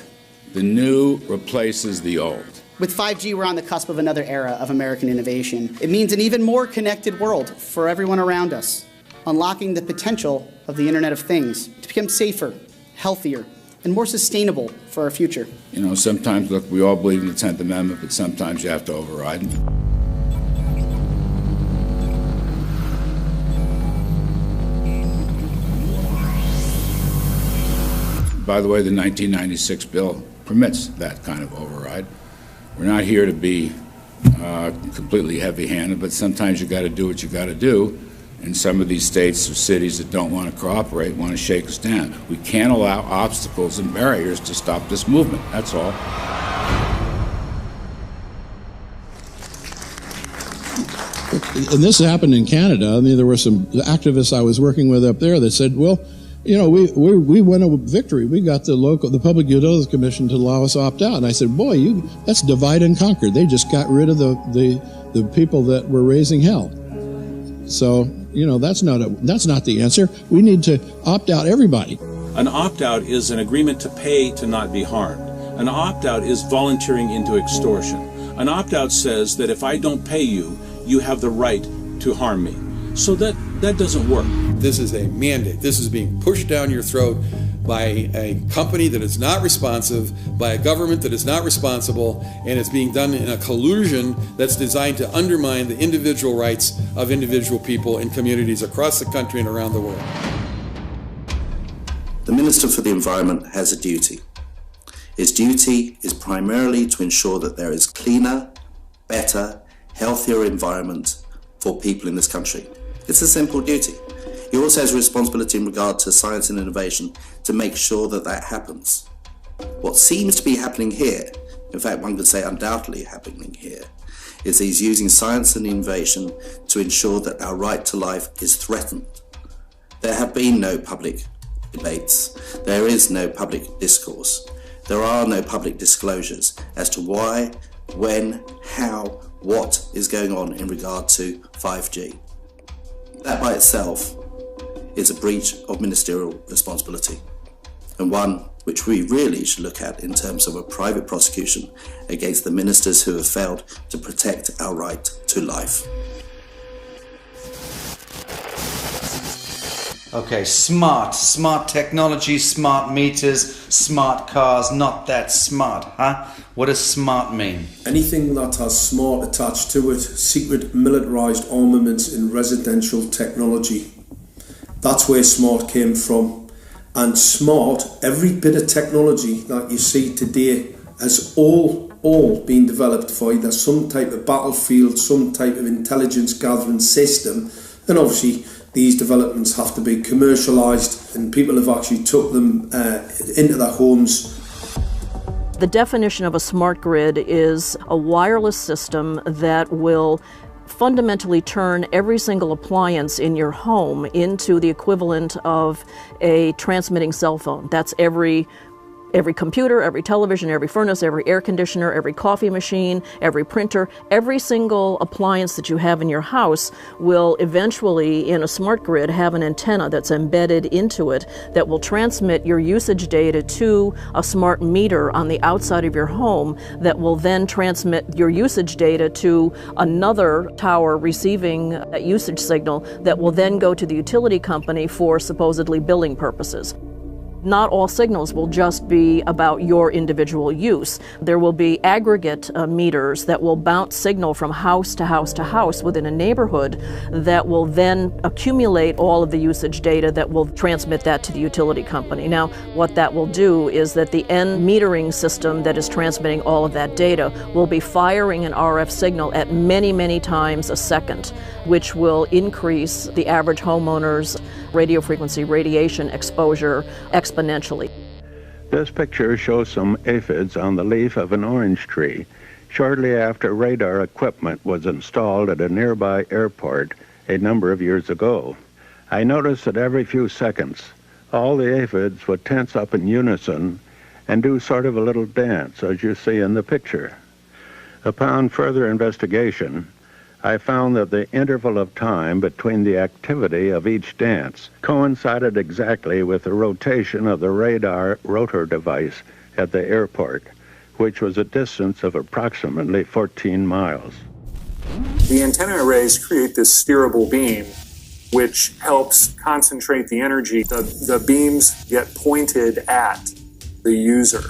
The new replaces the old.
With 5G, we're on the cusp of another era of American innovation. It means an even more connected world for everyone around us, unlocking the potential of the Internet of Things to become safer, healthier, and more sustainable for our future.
You know, sometimes, look, we all believe in the 10th Amendment, but sometimes you have to override it. By the way, the 1996 bill permits that kind of override. We're not here to be completely heavy-handed, but sometimes you got to do what you got to do. And some of these states or cities that don't want to cooperate want to shake us down. We can't allow obstacles and barriers to stop this movement. That's all.
And this happened in Canada. I mean, there were some activists I was working with up there that said, well, you know, we won a victory. We got the Public Utilities Commission to allow us to opt out. And I said, boy, that's divide and conquer. They just got rid of the people that were raising hell. So, you know, that's not the answer. We need to opt out everybody.
An opt-out is an agreement to pay to not be harmed. An opt-out is volunteering into extortion. An opt-out says that if I don't pay you, you have the right to harm me. So that doesn't work.
This is a mandate. This is being pushed down your throat by a company that is not responsive, by a government that is not responsible, and it's being done in a collusion that's designed to undermine the individual rights of individual people in communities across the country and around the world.
The Minister for the Environment has a duty. His duty is primarily to ensure that there is cleaner, better, healthier environment for people in this country. It's a simple duty. He also has a responsibility in regard to science and innovation to make sure that that happens. What seems to be happening here, in fact one could say undoubtedly happening here, is he's using science and innovation to ensure that our right to life is threatened. There have been no public debates. There is no public discourse. There are no public disclosures as to why, when, how, what is going on in regard to 5G. That by itself is a breach of ministerial responsibility, and one which we really should look at in terms of a private prosecution against the ministers who have failed to protect our right to life.
Okay, smart technology, smart meters, smart cars, not that smart, huh? What does smart mean?
Anything that has smart attached to it, secret militarised armaments in residential technology. That's where smart came from. And smart, every bit of technology that you see today has all been developed for either some type of battlefield, some type of intelligence gathering system, and obviously these developments have to be commercialised, and people have actually took them into their homes.
The definition of a smart grid is a wireless system that will fundamentally turn every single appliance in your home into the equivalent of a transmitting cell phone. That's every computer, every television, every furnace, every air conditioner, every coffee machine, every printer, every single appliance that you have in your house will eventually, in a smart grid, have an antenna that's embedded into it that will transmit your usage data to a smart meter on the outside of your home that will then transmit your usage data to another tower receiving that usage signal that will then go to the utility company for supposedly billing purposes. Not all signals will just be about your individual use. There will be aggregate meters that will bounce signal from house to house to house within a neighborhood that will then accumulate all of the usage data that will transmit that to the utility company. Now, what that will do is that the end metering system that is transmitting all of that data will be firing an RF signal at many, many times a second, which will increase the average homeowner's radio frequency radiation exposure exponentially.
This picture shows some aphids on the leaf of an orange tree shortly after radar equipment was installed at a nearby airport a number of years ago. I noticed that every few seconds, all the aphids would tense up in unison and do sort of a little dance, as you see in the picture. Upon further investigation, I found that the interval of time between the activity of each dance coincided exactly with the rotation of the radar rotor device at the airport, which was a distance of approximately 14 miles.
The antenna arrays create this steerable beam, which helps concentrate the energy. The beams get pointed at the user.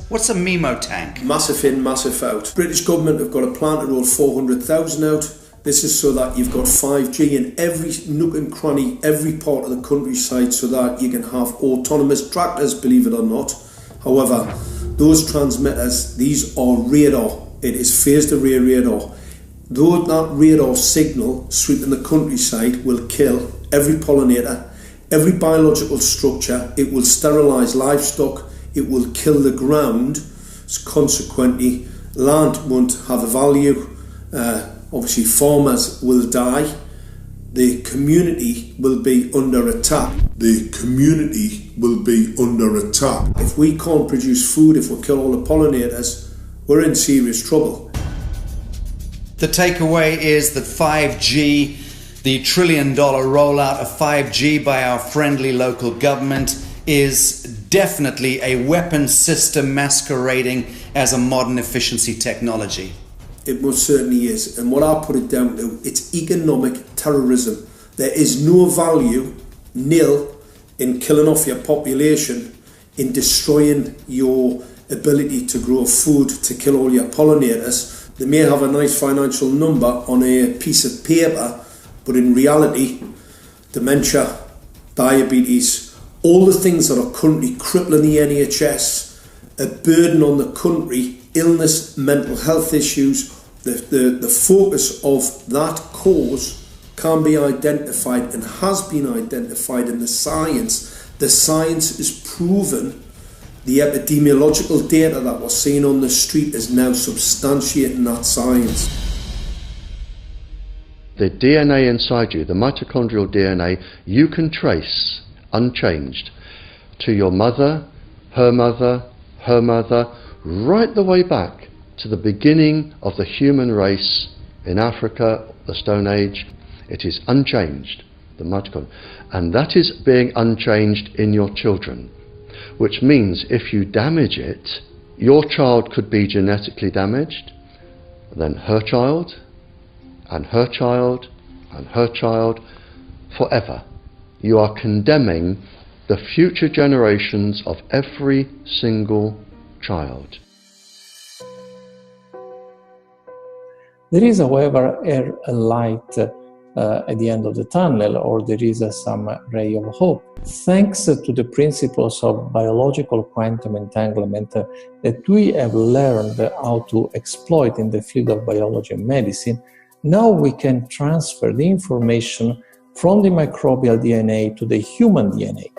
What's a MIMO tank?
Massive in, massive out. British government have got a plan to roll 400,000 out. This is so that you've got 5G in every nook and cranny, every part of the countryside, so that you can have autonomous tractors, believe it or not. However, those transmitters, these are radar. It is phased array radar. Though that radar signal sweeping the countryside will kill every pollinator, every biological structure, it will sterilise livestock, it will kill the ground, consequently land won't have a value, obviously farmers will die, the community will be under attack. The community will be under attack. If we can't produce food, if we kill all the pollinators, we're in serious trouble.
The takeaway is that 5G, the $1 trillion rollout of 5G by our friendly local government, is definitely a weapon system masquerading as a modern efficiency technology.
It most certainly is, and what I put it down to, it's economic terrorism. There is no value, nil, in killing off your population, in destroying your ability to grow food, to kill all your pollinators. They may have a nice financial number on a piece of paper, but in reality, dementia, diabetes, all the things that are currently crippling the NHS, a burden on the country, illness, mental health issues, the focus of that cause can be identified and has been identified in the science. The science is proven. The epidemiological data that we're seeing on the street is now substantiating that science.
The DNA inside you, the mitochondrial DNA, you can trace unchanged to your mother, her mother, her mother, right the way back to the beginning of the human race in Africa, the Stone Age. It is unchanged, the mitochondria, and that is being unchanged in your children, which means if you damage it, your child could be genetically damaged, then her child, and her child, and her child, forever. You are condemning the future generations of every single child.
There is, however, a light at the end of the tunnel, or there is some ray of hope. Thanks to the principles of biological quantum entanglement that we have learned how to exploit in the field of biology and medicine, now we can transfer the information from the microbial DNA to the human DNA.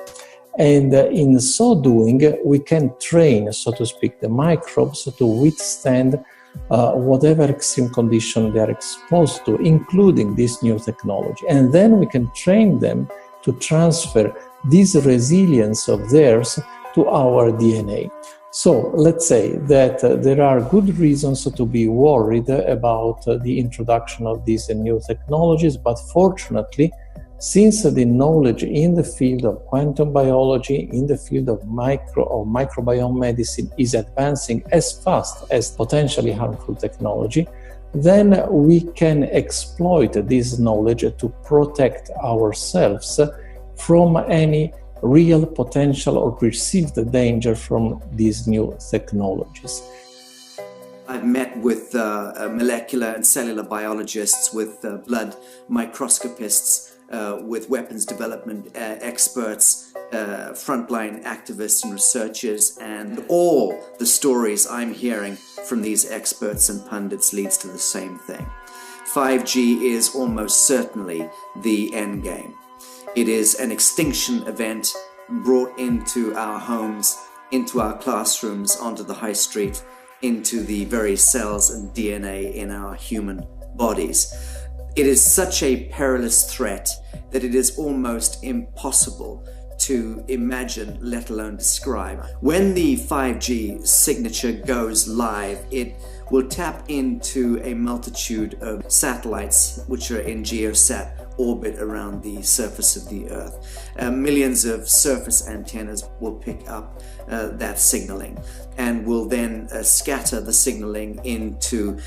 And in so doing, we can train, so to speak, the microbes to withstand whatever extreme condition they are exposed to, including this new technology. And then we can train them to transfer this resilience of theirs to our DNA. So let's say that there are good reasons to be worried about the introduction of these new technologies, but fortunately, since the knowledge in the field of quantum biology, in the field of microbiome medicine is advancing as fast as potentially harmful technology, then we can exploit this knowledge to protect ourselves from any real potential or perceived danger from these new technologies.
I've met with molecular and cellular biologists, with blood microscopists, with weapons development experts, frontline activists and researchers, and all the stories I'm hearing from these experts and pundits leads to the same thing. 5G is almost certainly the end game. It is an extinction event brought into our homes, into our classrooms, onto the high street, into the very cells and DNA in our human bodies. It is such a perilous threat that it is almost impossible to imagine, let alone describe. When the 5G signature goes live, it will tap into a multitude of satellites which are in geosat orbit around the surface of the Earth. Millions of surface antennas will pick up that signaling and will then scatter the signaling into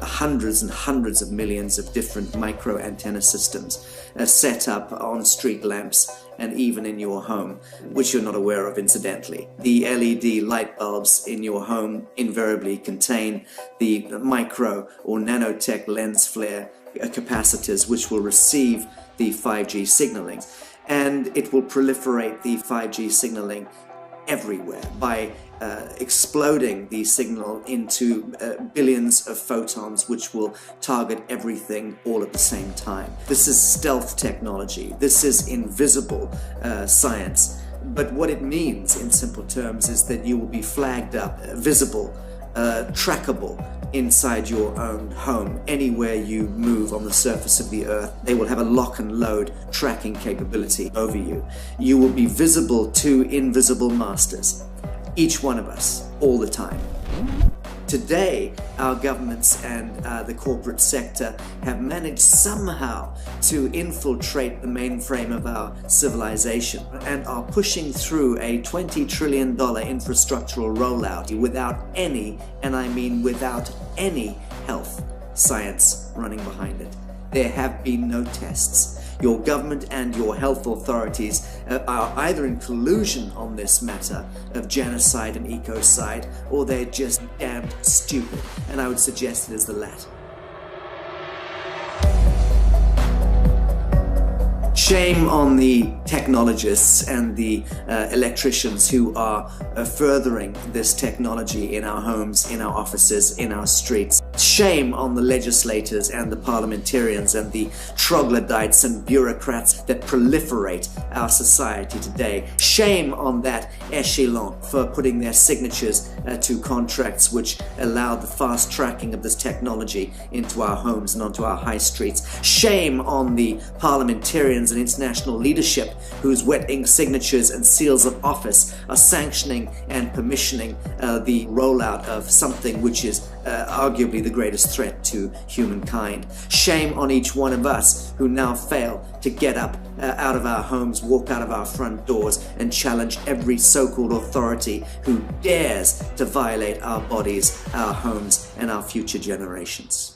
hundreds and hundreds of millions of different micro antenna systems set up on street lamps and even in your home, which you're not aware of incidentally. The LED light bulbs in your home invariably contain the micro or nanotech lens flare capacitors which will receive the 5G signaling, and it will proliferate the 5G signaling everywhere by exploding the signal into billions of photons which will target everything all at the same time. This is stealth technology. This is invisible science. But what it means in simple terms is that you will be flagged up, visible, trackable inside your own home. Anywhere you move on the surface of the Earth, they will have a lock and load tracking capability over you. You will be visible to invisible masters, each one of us, all the time. Today, our governments and the corporate sector have managed somehow to infiltrate the mainframe of our civilization and are pushing through a $20 trillion infrastructural rollout without any, and I mean without any, health science running behind it. There have been no tests. Your government and your health authorities are either in collusion on this matter of genocide and ecocide, or they're just damned stupid, and I would suggest it is the latter. Shame on the technologists and the electricians who are furthering this technology in our homes, in our offices, in our streets. Shame on the legislators and the parliamentarians and the troglodytes and bureaucrats that proliferate our society today. Shame on that echelon for putting their signatures to contracts which allow the fast tracking of this technology into our homes and onto our high streets. Shame on the parliamentarians and international leadership whose wet ink signatures and seals of office are sanctioning and permissioning the rollout of something which is arguably the greatest threat to humankind. Shame on each one of us who now fail to get up out of our homes, walk out of our front doors and challenge every so-called authority who dares to violate our bodies, our homes and our future generations.